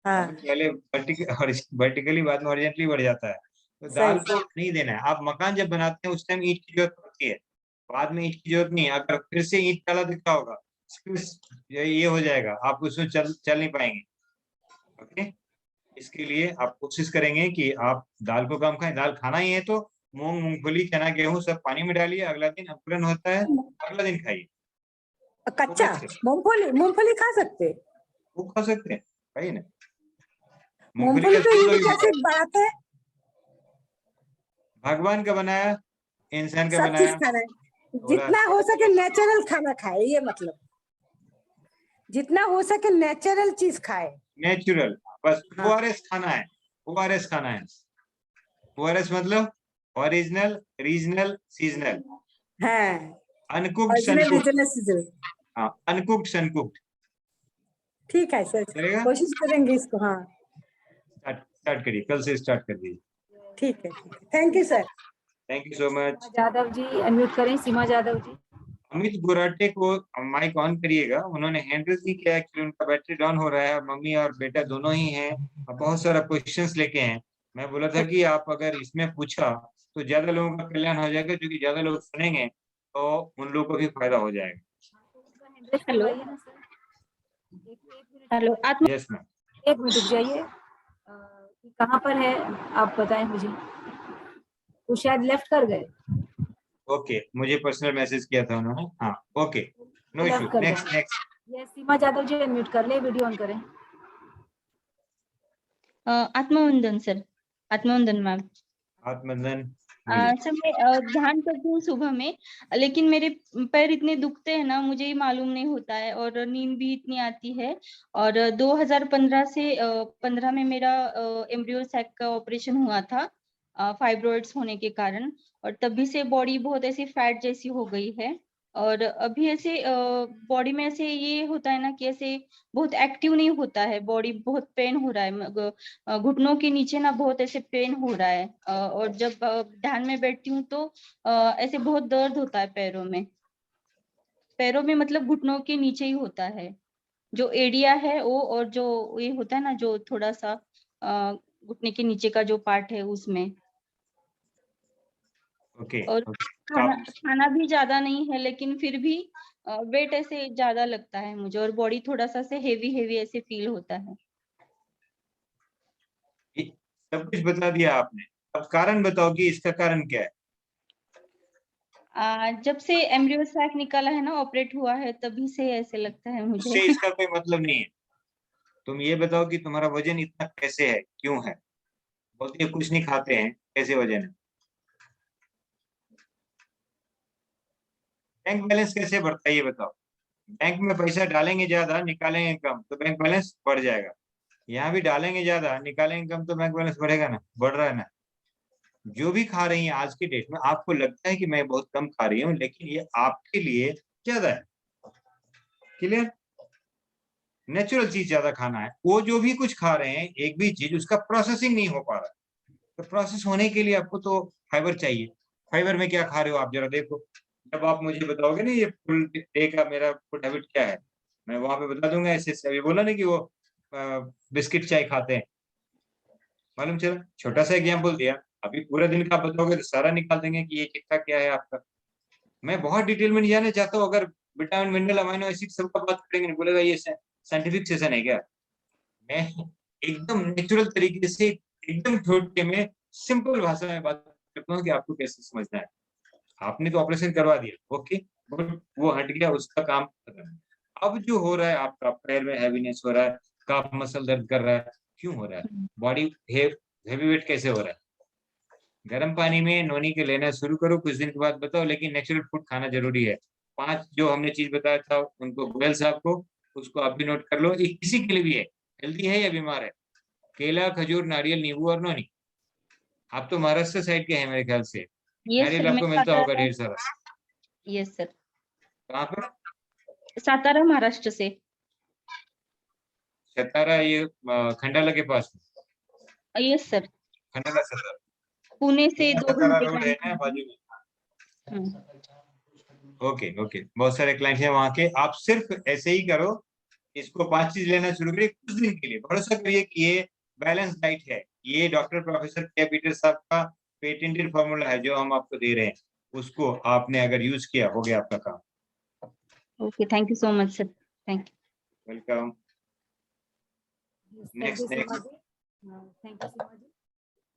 पहले वर्टिकली, बाद में हॉरिजॉन्टली बढ़ जाता है। तो दाल को नहीं देना है। आप मकान जब बनाते हैं उस टाइम ईंट की जरूरत पड़ती है, बाद में ईंट की जरूरत नहीं है। अगर फिर से ईंट डाला दिखता होगा, ये हो जाएगा, आप उसमें चल नहीं पाएंगे। ओके, इसके लिए आप कोशिश करेंगे कि आप दाल को कम खाएं। दाल खाना ही है तो मूंग, मूंगफली, चना, गेहूं सब पानी में डालिए, अगला दिन अंकुरन होता है, अगला दिन खाइए। कच्चा मूंगफली खा सकते, वो खा सकते हैं, खाइए ना। मूंगफली तो यूरिक एसिड बढ़ाते हैं। भगवान का बनाया, इंसान का सब चीज बनाया, खाना है, जितना हो सके नेचुरल खाना खाए, ये मतलब जितना हो सके नेचुरल चीज खाए। नेचुरल, बस ओआरएस खाना है, ओआरएस खाना है। ओआरएस मतलब ओरिजिनल, रीजनल, सीजनल। हाँ, अनकुक्ड, सनकुक्ड। हाँ, अनकुक्ड, सनकुक्ड। ठीक है सर, कोशिश करेंगे इसको। हाँ, स्टार्ट करिए, कल से स्टार्ट कर दीजिए। ठीक है, thank you sir. Thank you so much. Jadav ji unmute करें, सीमा जादव जी। अमित गुराटे को माइक ऑन करिएगा, उन्होंने हैंड रेज नहीं किया एक्चुअली, उनका बैटरी डाउन हो रहा है, मम्मी और बेटा दोनों ही हैं और बहुत सारा क्वेश्चंस लेके हैं। मैं बोला था कि आप अगर इसमें पूछा तो ज्यादा लोगों का कल्याण हो जाएगा, क्योंकि ज्यादा लोग सुनेंगे तो उन लोगों को भी फायदा हो जाएगा। हेलो हेलो आत्मा यस मैम। एक मिनट रुक जाइए, कहाँ पर है आप बताएं मुझे, वो शायद लेफ्ट कर गए। ओके, मुझे पर्सनल मैसेज किया था उन्होंने। हाँ ओके, नो इशू। लेफ्ट कर नेक्स्ट गए। नेक्स्ट। ये सीमा जादव जी अनम्यूट कर ले, वीडियो ऑन करें। आत्मवंदन सर, आत्मवंदन मैम। आत्मवंदन। सर मैं ध्यान करती हूँ सुबह में, लेकिन मेरे पैर इतने दुखते हैं ना, मुझे ही मालूम नहीं होता है, और नींद भी इतनी आती है। और 2015 से 15 में मेरा एम्ब्रियो सैक का ऑपरेशन हुआ था फाइब्रॉइड्स होने के कारण, और तभी से बॉडी बहुत ऐसी फैट जैसी हो गई है। और अभी ऐसे बॉडी में ऐसे ये होता है ना कि ऐसे बहुत एक्टिव नहीं होता है बॉडी, बहुत पेन हो रहा है, घुटनों के नीचे ना बहुत ऐसे पेन हो रहा है, और जब ध्यान में बैठती हूँ तो ऐसे बहुत दर्द होता है पैरों में। पैरों में मतलब घुटनों के नीचे ही होता है, जो एडिया है वो, और जो ये होता है ना जो थोड़ा सा घुटने के नीचे का जो पार्ट है उसमें। ओके। और खाना भी ज्यादा नहीं है, लेकिन फिर भी वेट ऐसे ज्यादा लगता है मुझे, और बॉडी थोड़ा सा से हेवी हेवी ऐसे फील होता है। सब कुछ बता दिया आपने, अब कारण बताओ कि इसका कारण क्या है। जब से एम्ब्रियो सैक निकाला है ना, ऑपरेट हुआ है, तभी से ऐसे लगता है मुझे। उससे इसका कोई मतलब नहीं है। तुम ये बताओ कि तुम्हारा वजन इतना कैसे है, क्यों है। बोलती है कुछ नहीं खाते हैं, कैसे वजन है। बैंक बैलेंस कैसे बढ़ता है ये बताओ। बैंक में पैसा डालेंगे ज्यादा, निकालेंगे कम, तो बैंक बैलेंस बढ़ जाएगा। यहाँ भी डालेंगे ज्यादा, निकालेंगे कम, तो बैंक बैलेंस बढ़ेगा ना, बढ़ रहा है ना। जो भी खा रही है आज की डेट में, आपको लगता है कि मैं बहुत कम खा रही हूँ, लेकिन ये आपके लिए ज्यादा है। क्लियर। नेचुरल चीज ज्यादा खाना है। वो जो भी कुछ खा रहे हैं, एक भी चीज उसका प्रोसेसिंग नहीं हो पा रहा है, तो प्रोसेस होने के लिए आपको तो फाइबर चाहिए। फाइबर में क्या खा रहे हो आप जरा देखो। जब आप मुझे बताओगे ना ये फुल डे का मेरा फूड हैबिट क्या है, मैं वहां पे बता दूंगा। ऐसे अभी बोला ना कि वो बिस्किट चाय खाते हैं, मालूम चला, छोटा सा एग्जाम्पल दिया। अभी पूरा दिन का आप बताओगे तो सारा निकाल देंगे कि ये चिट्ठा क्या है आपका। मैं बहुत डिटेल में नहीं जाना चाहता हूँ। अगर विटामिन मिनरल अमीनो एसिड सबका बात करेंगे, नहीं बोलेगा ये साइंटिफिक सेशन है क्या। मैं एकदम नेचुरल तरीके से, एकदम छोटे में, सिंपल भाषा में बात करता हूँ कि आपको कैसे समझना है। आपने तो ऑपरेशन करवा दिया, ओके, वो हट गया, उसका काम खत्म। अब जो हो रहा है, आपका पैर में हैवीनेस हो रहा है, काफ मसल दर्द कर रहा है, क्यों हो रहा है। बॉडी हेवी वेट कैसे हो रहा है। गर्म पानी में नोनी के लेना शुरू करो, कुछ दिन के बाद बताओ, लेकिन नेचुरल फूड खाना जरूरी है। 5 जो हमने चीज बताया था उनको, गोयल साहब को, उसको आप भी नोट कर लो। ये किसी के लिए भी है, हेल्दी है या बीमार है। केला, खजूर, नारियल, नींबू और नोनी। आप तो महाराष्ट्र साइड के हैं मेरे ख्याल से, नारियल आपको मिलता होगा ढेर सारा। Yes sir. कहाँ पर। सातारा महाराष्ट्र से। सतारा, ये खंडाला के पास। Yes sir. खंडाला सतारा, पुणे से 2 सतारा घंटे रोड है ना का। बाजू में। ओके ओके, बहुत सारे क्लाइंट हैं वहाँ के। आप सिर्फ ऐसे ही करो, इसको 5 चीज लेना शुरू करिए कुछ दिन के लिए। भरोसा करिए कि ये बैलेंस डाइट है। ये डॉक्टर प्रोफेसर के पीटर साहब का पेटेंटेड फॉर्मूला है जो हम आपको दे रहे हैं। उसको आपने अगर यूज किया, हो गया आपका काम। Okay, thank you so much sir, thank you. Welcome. Next next. Thank you Seema ji.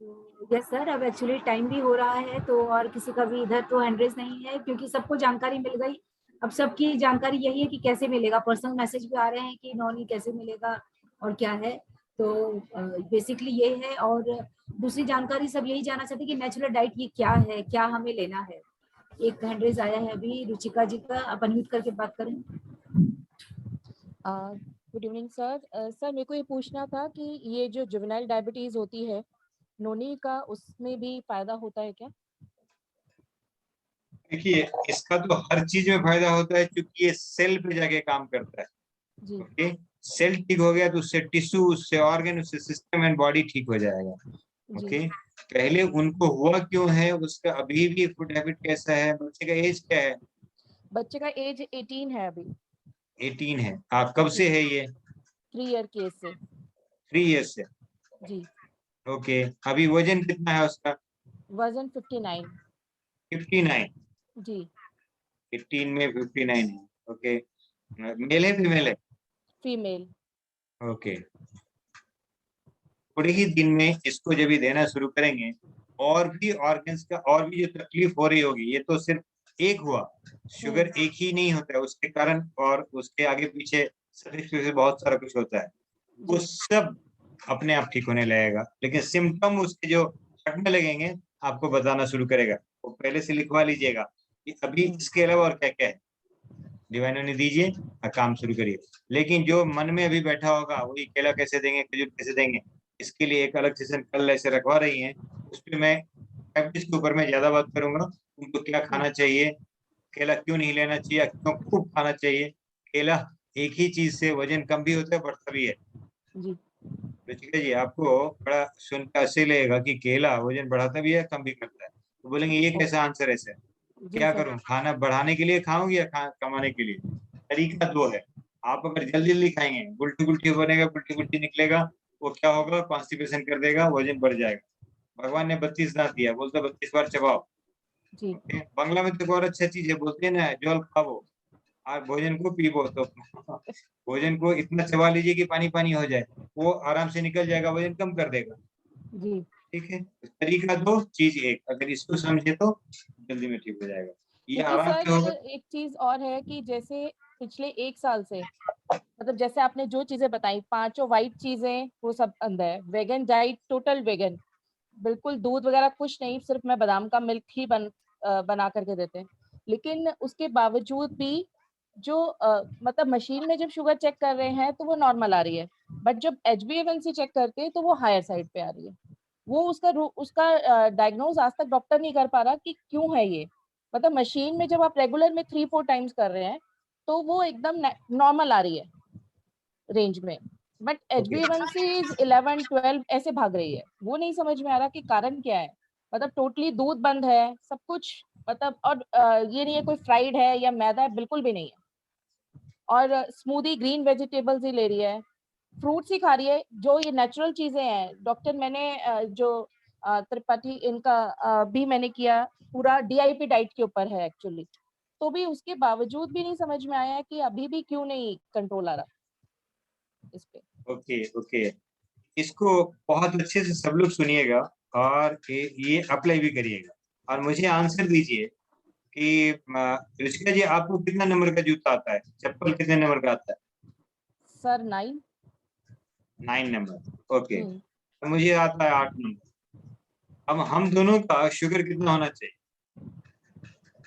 तो यस सर, अब एक्चुअली टाइम भी हो रहा है, तो और किसी का भी इधर तो हैंड रेज नहीं है, क्योंकि सबको जानकारी मिल गई। अब सबकी जानकारी यही है कि कैसे मिलेगा। पर्सनल मैसेज भी आ रहे हैं कि नॉनी कैसे मिलेगा और क्या है। तो बेसिकली ये है। और दूसरी जानकारी सब यही जानना चाहते हैं कि नेचुरल डाइट ये क्या है, क्या हमें लेना है। एक हैंड रेज आया है अभी रुचिका जी का, आप अनम्यूट करके बात करें। Good evening sir. सर मेरे को ये पूछना था कि ये जो जुवेनाइल डायबिटीज होती है नोनी का, उसमें भी फायदा होता है क्या। देखिए, इसका तो हर चीज में फायदा होता है, क्योंकि ये सेल पे जाके काम करता है। जी। ओके, सेल ठीक हो गया तो उससे टिश्यू, उससे ऑर्गन, उससे सिस्टम एंड बॉडी ठीक हो जाएगा। ओके, पहले उनको हुआ क्यों है, उसका अभी भी फूड हैबिट कैसा है, बच्चे का एज क्या है? बच्चे का एज 18 है अभी। 18 है। आप कब से है ये? 3 ईयर केस से। 3 इयर्स से। जी। ओके, अभी वजन कितना है उसका? वजन 59। 59। जी। 15 में 59 है। ओके, मेल है फीमेल है? फीमेल। ओके, थोड़े ही दिन में इसको जब भी देना शुरू करेंगे, और भी ऑर्गन्स का और भी जो तकलीफ हो रही होगी, ये तो सिर्फ एक हुआ, शुगर एक ही नहीं होता है, उसके कारण और उसके आगे पीछे बहुत सारा कुछ होता है, वो सब अपने आप ठीक होने लगेगा। लेकिन सिम्टम उसके जो हटने लगेंगे, आपको बताना शुरू करेगा। वो पहले से लिखवा लीजिएगा कि अभी इसके अलावा और क्या क्या है, डिवाइन ने दीजिए और काम शुरू करिए। लेकिन जो मन में अभी बैठा होगा, वही केला कैसे देंगे, खजूर कैसे देंगे, इसके लिए एक अलग सेशन कल ऐसे रखवा रही हैं, उस पर मैं डायबिटीज के ऊपर में ज्यादा बात करूंगा। उनको क्या खाना चाहिए, केला क्यों नहीं लेना चाहिए, क्यों खूब खाना चाहिए। केला एक ही चीज से वजन कम भी होता है, बढ़ता भी है। जी। रुचिका जी, आपको बड़ा सुनकर ऐसे लगेगा कि केला वजन बढ़ाता भी है, कम भी करता है, तो बोलेंगे ये कैसा आंसर है सर? क्या करूं, खाना बढ़ाने के लिए खाऊं या कमाने के लिए? तरीका दो है। आप अगर जल्दी जल्दी खाएंगे, उल्टी उल्टी बनेगा, उल्टी उल्टी निकलेगा, वो क्या होगा, कॉन्स्टिपेशन कर देगा, वजन बढ़ जाएगा। भगवान ने 32 दांत दिया, बोलते 32 बार चबाओ। जी। बांग्ला में तो और अच्छा चीज है, बोलते हैं ना, जल खाओ और भोजन को पीबो। तो भोजन को इतना चबा लीजिए कि पानी पानी हो जाए, वो आराम से निकल जाएगा, वजन कम कर देगा। जी। ठीक है, तरीका दो, चीज एक, अगर इसको समझे तो जल्दी में ठीक हो जाएगा। ये क्योंकि आराम से होगा। सर एक चीज और है कि जैसे पिछले 1 साल से, मतलब जैसे आपने जो चीजें बताई, 5 वाइट चीजें वो सब अंदर है। वेगन डाइट, टोटल वेगन, बिल्कुल दूध वगैरह कुछ नहीं, सिर्फ मैं बादाम का मिल्क ही बना करके देते हैं। लेकिन उसके बावजूद भी जो मतलब मशीन में जब शुगर चेक कर रहे हैं तो वो नॉर्मल आ रही है, बट जब HbA1c चेक करते हैं तो वो हायर साइड पे आ रही है। वो उसका डायग्नोज आज तक डॉक्टर नहीं कर पा रहा कि क्यों है ये। मतलब मशीन में जब आप रेगुलर में 3-4 टाइम्स कर रहे हैं तो वो एकदम नॉर्मल आ रही है रेंज में, बट HbA1c इज 11-12 ऐसे भाग रही है। वो नहीं समझ में आ रहा कि कारण क्या है। मतलब टोटली दूध बंद है सब कुछ, मतलब और ये नहीं है कोई फ्राइड है या मैदा है, बिल्कुल भी नहीं है। और स्मूदी ग्रीन वेजिटेबल्स ही ले रही है, फ्रूट्स ही खा रही है, जो ये नेचुरल चीजें हैं। डॉक्टर मैंने जो त्रिपाठी इनका भी मैंने किया, पूरा DIP डाइट के ऊपर है एक्चुअली, तो भी उसके बावजूद भी नहीं समझ में आया कि अभी भी क्यों नहीं कंट्रोल आ रहा इस पे। ओके ओके, इसको बहुत अच्छे से सब लोग सुनिएगा और ये अप्लाई भी करिएगा और मुझे आंसर दीजिए कि रुचिका जी, आपको कितना नंबर का जूता आता है, चप्पल कितने नंबर का आता है? सर 9। 9 नंबर। ओके, तो मुझे आता है 8 नंबर। अब हम दोनों का शुगर कितना होना चाहिए?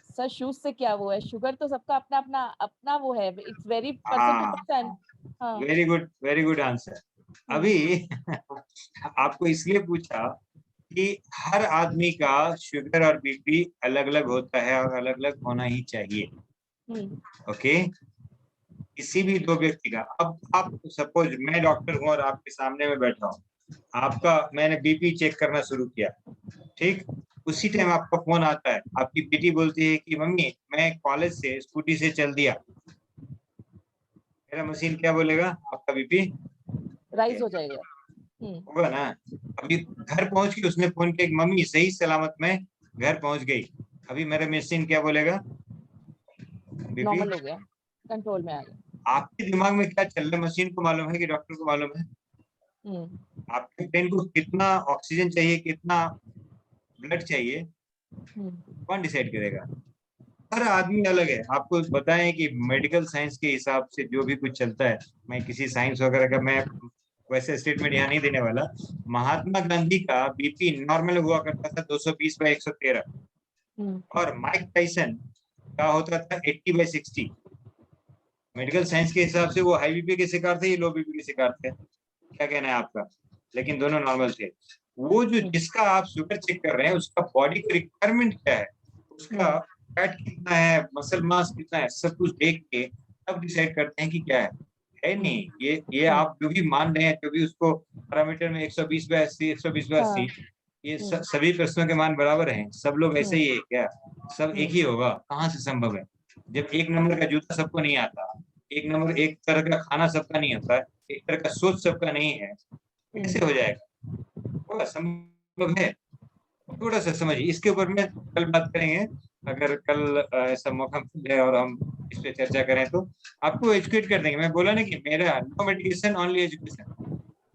सर शूज से क्या वो है, शुगर तो सबका अपना अपना अपना वो है, it's very person to person. हाँ, वेरी गुड आंसर। अभी आपको इसलिए पूछा कि हर आदमी का शुगर और बीपी अलग अलग होता है और अलग अलग होना ही चाहिए। ओके, किसी भी दो व्यक्ति का, अब आप सपोज मैं डॉक्टर हूं और आपके सामने में बैठा हूं, आपका मैंने बीपी चेक करना शुरू किया, ठीक, उसी टाइम आपका फोन आता है, आपकी बेटी बोलती है कि मम्मी मैं कॉलेज से स्कूटी से चल दिया, मेरा मशीन क्या बोलेगा, आपका बीपी राइज हो जाएगा। होगा ना। अभी घर पहुंच के उसने फोन किया, मम्मी सही सलामत मैं घर पहुंच गई, अभी मेरा मशीन क्या बोलेगा, बीपी नॉर्मल हो गया, कंट्रोल में आ गया। आपके दिमाग में क्या चल रहा है मशीन को मालूम है कि डॉक्टर को मालूम है? आपके ब्रेन को कितना ऑक्सीजन चाहिए, कितना ब्लड चाहिए, कौन डिसाइड करेगा? हर आदमी अलग है। आपको बताएं कि मेडिकल साइंस के हिसाब से जो भी कुछ चलता है, मैं किसी साइंस वगैरह का मैं वैसे स्टेटमेंट यहाँ नहीं देने वाला। महात्मा गांधी का बीपी नॉर्मल हुआ करता था 220/113 और माइक टाइसन का होता था 80/60। मेडिकल साइंस के हिसाब से वो हाई बीपी के शिकार थे, ये लो बीपी के शिकार थे। क्या कहना है आपका? लेकिन दोनों नॉर्मल थे। वो जो जिसका आप शुगर चेक कर रहे हैं, उसका बॉडी का रिक्वायरमेंट क्या है, उसका फैट कितना है, मसल मास कितना है, सब कुछ देख के तब डिसाइड करते हैं कि क्या है नहीं। ये आप जो भी मान रहे हैं, जो भी उसको पैरामीटर में 120/80 120/80, ये सभी प्रश्नों के मान बराबर हैं, सब लोग ऐसे ही है क्या? सब एक ही होगा? कहाँ से संभव है? जब एक नंबर का जूता सबको नहीं आता, एक नंबर एक तरह का खाना सबका नहीं होता, एक तरह का सोच सबका नहीं है, कैसे हो जाएगा? थोड़ा संभव है, थोड़ा सा समझिए। इसके ऊपर में कल बात करेंगे, अगर कल ऐसा मौका मिले और हम इस पे चर्चा करें तो आपको एजुकेट कर देंगे। मैं बोला ना कि मेरा नो मेडिकेशन ओनली एजुकेशन,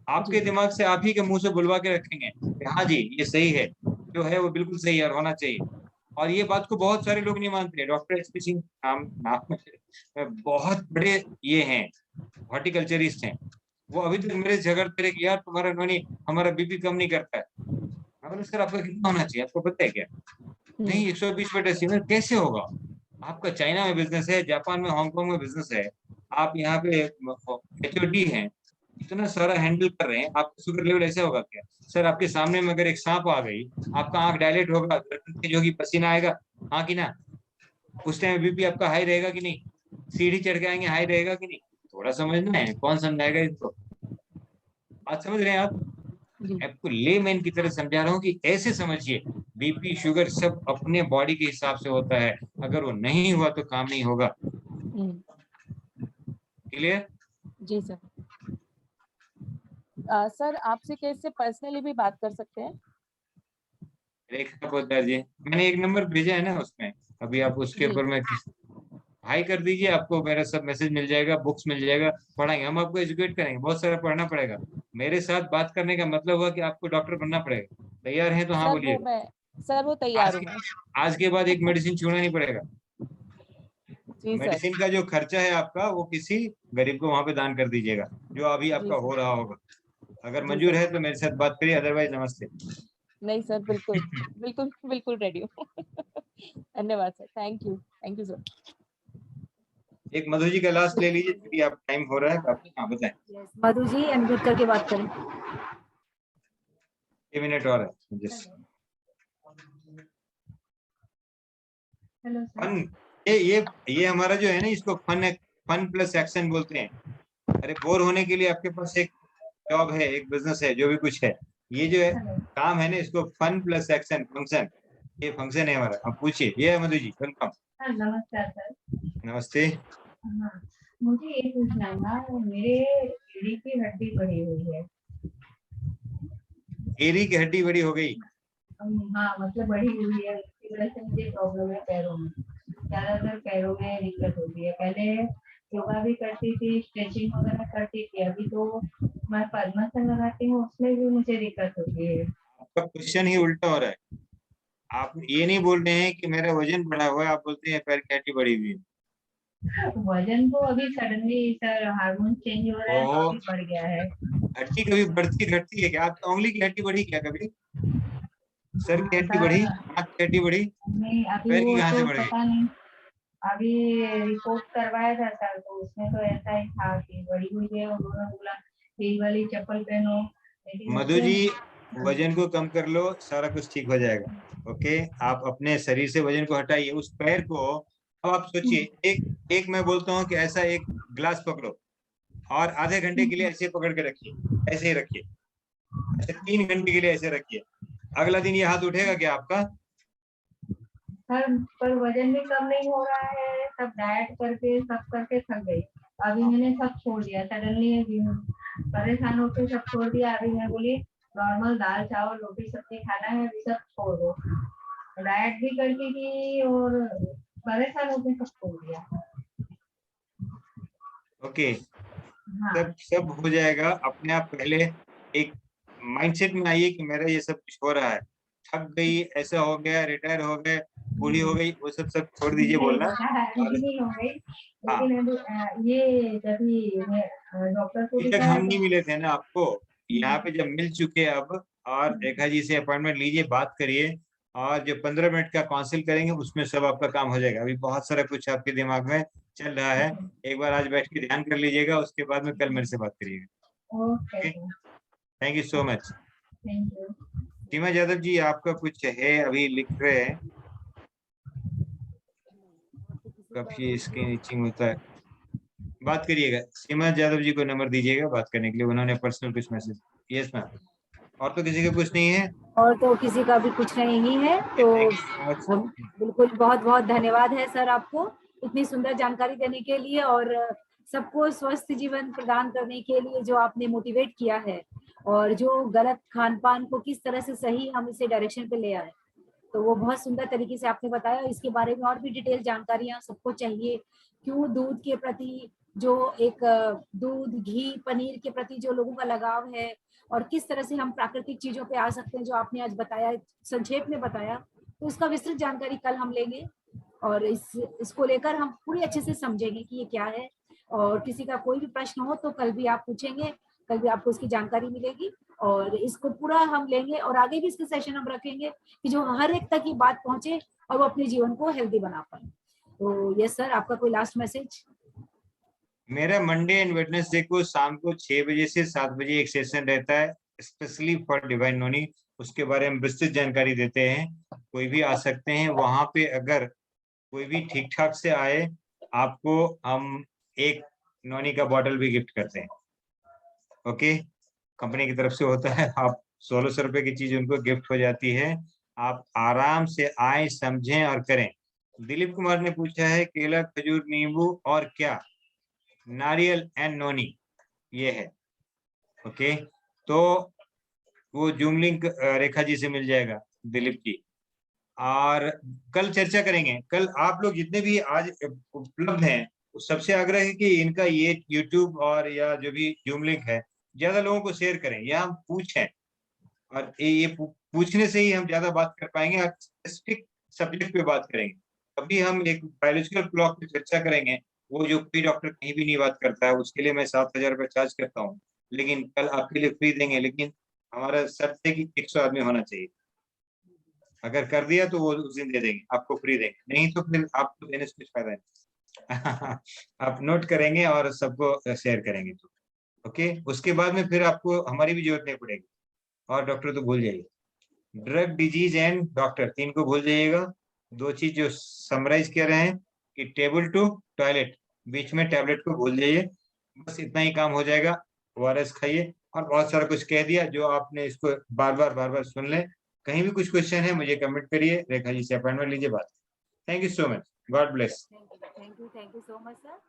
आपके दिमाग से आप ही के मुंह से बुलवा के रखेंगे कि हाँ जी ये सही है, जो है वो बिल्कुल सही है और होना चाहिए। और ये बात को बहुत सारे लोग नहीं मानते। डॉक्टर एस पी सिंह नाम बहुत बड़े ये हैं, हॉर्टिकल्चरिस्ट हैं, वो अभी तक मेरे झगड़ते रहे कि यार तुम्हारा नोनी हमारा बीपी कम नहीं करता है। मैं बोला सर आपका कितना होना चाहिए, आपको पता है क्या? नहीं 120/80 कैसे होगा? आपका चाइना में बिजनेस है, जापान में, हांगकांग में बिजनेस है, आप यहाँ पे एचओडी हैं, इतना सारा हैंडल कर रहे हैं, आपका शुगर लेवल ऐसा होगा क्या? सर आपके सामने में अगर एक सांप आ गई, आपका आंख डायलेट होगा, जो कि पसीना आएगा, हाँ कि ना? उस टाइम बीपी आपका हाई रहेगा कि नहीं? सीढ़ी चढ़ के आएंगे, हाई रहेगा कि नहीं? थोड़ा समझना है, कौन समझाएगा इसको? बात समझ रहे हैं आप? आपको लेमैन की तरह समझा रहा हूँ कि ऐसे समझिए, बीपी शुगर सब अपने बॉडी के हिसाब से होता है, अगर वो नहीं हुआ तो काम नहीं होगा। क्लियर? जी सर। सर आपसे कैसे पर्सनली भी बात कर सकते हैं? रेखा पोद्दार जी, मैंने एक नंबर भेजा है ना उसमें, अभी आप उसके ऊपर में हाई कर दीजिए, आपको मेरा सब मैसेज मिल जाएगा, बुक्स मिल जाएगा, पढ़ाएंगे हम, आपको एजुकेट करेंगे। बहुत सारा पढ़ना पड़ेगा। मेरे साथ बात करने का मतलब हुआ कि आपको डॉक्टर बनना पड़ेगा। तैयार हैं तो हाँ बोलिए। सर वो तैयार हूँ मैं। आज के बाद एक मेडिसिन छूना नहीं पड़ेगा। मेडिसिन का जो खर्चा है आपका, वो किसी गरीब को वहां पे दान कर दीजिएगा, जो अभी आपका हो रहा होगा। अगर मंजूर है तो मेरे साथ बात करिए, अदरवाइज नमस्ते। नहीं सर, बिल्कुल बिल्कुल बिल्कुल रेडी हूँ। धन्यवाद सर, थैंक यू सर। एक मधु जी का लास्ट ले लीजिए, क्योंकि आप टाइम हो रहा है। आप हाँ बताएं। मधु जी अनम्यूट करके बात करें। 1 मिनट और है। हेलो फन, ये हमारा जो है ना, इसको फन प्लस एक्शन बोलते हैं। अरे बोर होने के लिए आपके पास एक जॉब है, एक बिजनेस है, जो भी कुछ है, ये जो है काम है ना, इसको फन प्लस एक्शन, फंक्शन, ये फंक्शन है हमारा। आप पूछिए। ये है मधु जी, वेलकम। नमस्कार सर। नमस्ते। हाँ, मुझे ये पूछना था, मेरे एड़ी की हड्डी बढ़ी हुई है। एड़ी की हड्डी बड़ी हो गई? हाँ मतलब बढ़ी हुई है, उसकी वजह से मुझे प्रॉब्लम है पैरों में, ज्यादातर पैरों में दिक्कत होती है। पहले योगा भी करती थी, स्ट्रेचिंग वगैरह करती थी, अभी तो मैं पद्मासन लगाती हूँ, उसमें भी मुझे दिक्कत होती है। आपका क्वेश्चन ही उल्टा हो रहा है। आप ये नहीं बोल रहे हैं कि मेरा वजन बढ़ा हुआ है, आप बोलते हैं पैर की हड्डी बढ़ी हुई है। वजन तो अभी सडनली सर हार्मोन चेंज हो रहा है तो अभी बढ़ गया है। हड्डी कभी बढ़ती घटती है क्या? आपकी उंगली की हड्डी बढ़ी क्या कभी? सर की हड्डी बढ़ी? हाथ की हड्डी बढ़ी? नहीं अभी पैर की वो कहाँ से तो बढ़ गई? पता नहीं, अभी रिपोर्ट करवाया था सर, तो उसमें तो ऐसा ही था कि बढ़ी हुई है। उन्होंने बोला हील वाली चप्पल पहनो। मधु जी, वजन को कम कर लो, सारा कुछ ठीक हो जाएगा। ओके, आप अपने शरीर से वजन को हटाइए, उस पैर को। अब आप सोचिए, एक मैं बोलता हूँ कि ऐसा एक ग्लास पकड़ो और आधे घंटे के लिए ऐसे पकड़ के रखिए, ऐसे ही रखिए, ऐसे 3 घंटे के लिए ऐसे रखिए। अगला दिन ये हाथ उठेगा क्या आपका? सर पर वजन भी कम नहीं हो रहा है, सब डाइट करके सब करके थक गई। अभी मैंने सब छोड़ दिया, सडनली परेशान होकर सब छोड़ दिया। अभी मैं बोली नॉर्मल दाल चावल रोटी सब्जी खाना है, अभी सब छोड़ दो। डाइट भी करती थी और परेशान होकर सब छोड़ दिया। ओके, सब हो जाएगा अपने आप। पहले एक माइंडसेट में आइए कि मेरा ये सब कुछ हो रहा है, थक गई, ऐसा हो गया, रिटायर हो गए, बूढ़ी हो गई, वो सब छोड़ दीजिए बोलना। नहीं हो गई, लेकिन ये जब डॉक्टर को तक हम नहीं मिले थे ना आपको, यहाँ पे जब मिल चुके अब, और रेखा जी से अपॉइंटमेंट लीजिए, बात करिए, और जो 15 मिनट का काउंसिल करेंगे उसमें सब आपका काम हो जाएगा। अभी बहुत सारा कुछ आपके दिमाग में चल रहा है, एक बार आज बैठ के ध्यान कर लीजिएगा, उसके बाद में कल मेरे से बात करिएगा। Okay, thank you so much. Thank you. Seema Yadav ji, आपका कुछ है, अभी लिख रहे हैं, काफी स्किन इचिंग होता है, बात करिएगा। सीमा यादव जी को नंबर दीजिएगा बात करने के लिए, उन्होंने पर्सनल कुछ मैसेज। Yes ma'am. और तो किसी का कुछ नहीं है? और तो किसी का भी कुछ नहीं है, तो बिल्कुल बहुत बहुत धन्यवाद है सर आपको इतनी सुंदर जानकारी देने के लिए और सबको स्वस्थ जीवन प्रदान करने के लिए जो आपने मोटिवेट किया है और जो गलत खान पान को किस तरह से सही हम इसे डायरेक्शन पे ले आए, तो वो बहुत सुंदर तरीके से आपने बताया। इसके बारे में और भी डिटेल जानकारियां सबको चाहिए, क्यों दूध के प्रति जो एक दूध घी पनीर के प्रति जो लोगों का लगाव है और किस तरह से हम प्राकृतिक चीजों पे आ सकते हैं, जो आपने आज बताया, संक्षेप में बताया, तो इसका विस्तृत जानकारी कल हम लेंगे और इसको लेकर हम पूरी अच्छे से समझेंगे कि ये क्या है। और किसी का कोई भी प्रश्न हो तो कल भी आप पूछेंगे, कल भी आपको इसकी जानकारी मिलेगी और इसको पूरा हम लेंगे और आगे भी इसके सेशन हम रखेंगे कि जो हर एक तक ये बात पहुंचे और वो अपने जीवन को हेल्दी बना पाए। तो यस सर, आपका कोई लास्ट मैसेज? मेरा मंडे एंड वेडनेसडे को शाम को 6 बजे से 7 बजे एक सेशन रहता है स्पेशली फॉर डिवाइन नोनी। उसके बारे में विस्तृत जानकारी देते हैं, कोई भी आ सकते हैं वहां पे। अगर कोई भी ठीक ठाक से आए, आपको हम एक नोनी का बॉटल भी गिफ्ट करते हैं। ओके, कंपनी की तरफ से होता है। आप 1600 रुपए की चीज उनको गिफ्ट हो जाती है। आप आराम से आए, समझें और करें। दिलीप कुमार ने पूछा है केला खजूर नींबू और क्या, नारियल एंड नोनी ये है। ओके, तो वो जूम लिंक रेखा जी से मिल जाएगा, दिलीप जी। और कल चर्चा करेंगे। कल आप लोग जितने भी आज उपलब्ध हैं, सबसे आग्रह है कि इनका ये यूट्यूब और या जो भी जूम लिंक है ज्यादा लोगों को शेयर करें, या हम पूछें, और ये पूछने से ही हम ज्यादा बात कर पाएंगे और स्पेसिफिक सब्जेक्ट पे बात करेंगे। अभी हम एक बायोलॉजिकल क्लॉक पे चर्चा करेंगे, वो जो कोई डॉक्टर कहीं भी नहीं बात करता है, उसके लिए मैं 7,000 रुपये चार्ज करता हूँ, लेकिन कल आपके लिए फ्री देंगे। लेकिन हमारा शर्त है कि 100 आदमी होना चाहिए। अगर कर दिया तो वो उस दिन दे देंगे, आपको फ्री देंगे, नहीं तो फिर आपको देने से कुछ फायदा नहीं। आप नोट करेंगे और सबको शेयर करेंगे तो ओके। उसके बाद में फिर आपको हमारी भी जरूरत नहीं पड़ेगी। और डॉक्टर तो भूल जाइए, ड्रग डिजीज एंड डॉक्टर 3 को भूल जाइएगा। 2 चीज जो समराइज कर रहे हैं कि टेबल टू टॉयलेट, बीच में टैबलेट को भूल जाइए, बस इतना ही काम हो जाएगा। ORS खाइए और बहुत सारा कुछ कह दिया जो आपने, इसको बार बार सुन ले। कहीं भी कुछ क्वेश्चन है मुझे कमेंट करिए, रेखा जी से अपॉइंटमेंट लीजिए, बात। Thank you so much, God bless. Thank you so much sir.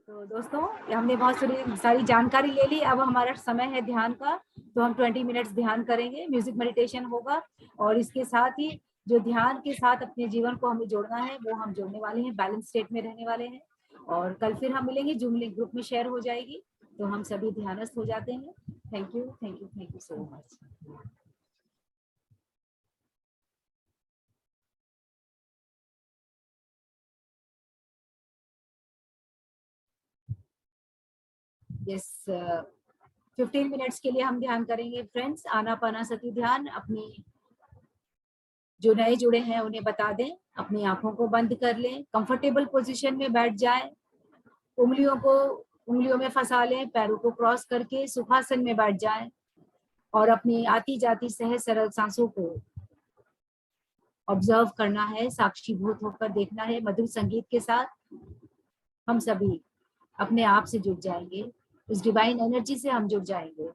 तो दोस्तों, हमने बहुत सारी जानकारी ले ली। अब हमारा समय है ध्यान का, तो हम 20 मिनट्स ध्यान करेंगे, म्यूजिक मेडिटेशन होगा और इसके साथ ही जो ध्यान के साथ अपने जीवन को हमें जोड़ना है वो हम जोड़ने वाले हैं, बैलेंस स्टेट में रहने वाले हैं। और कल फिर हम मिलेंगे, जूम लिंक ग्रुप में शेयर हो जाएगी, तो हम सभी ध्यानस्थ हो जाते हैं। Thank you so much. Yes, 15 minutes के लिए हम ध्यान करेंगे फ्रेंड्स। आनापानासती ध्यान। अपनी जो नए जुड़े हैं उन्हें बता दें, अपनी आंखों को बंद कर लें, कंफर्टेबल पोजीशन में बैठ जाएं, उंगलियों में फंसा लें, पैरों को क्रॉस करके सुखासन में बैठ जाएं और अपनी आती जाती सहज सरल सांसों को ऑब्जर्व करना है, साक्षीभूत होकर देखना है। मधुर संगीत के साथ हम सभी अपने आप से जुड़ जाएंगे, उस डिवाइन एनर्जी से हम जुड़ जाएंगे।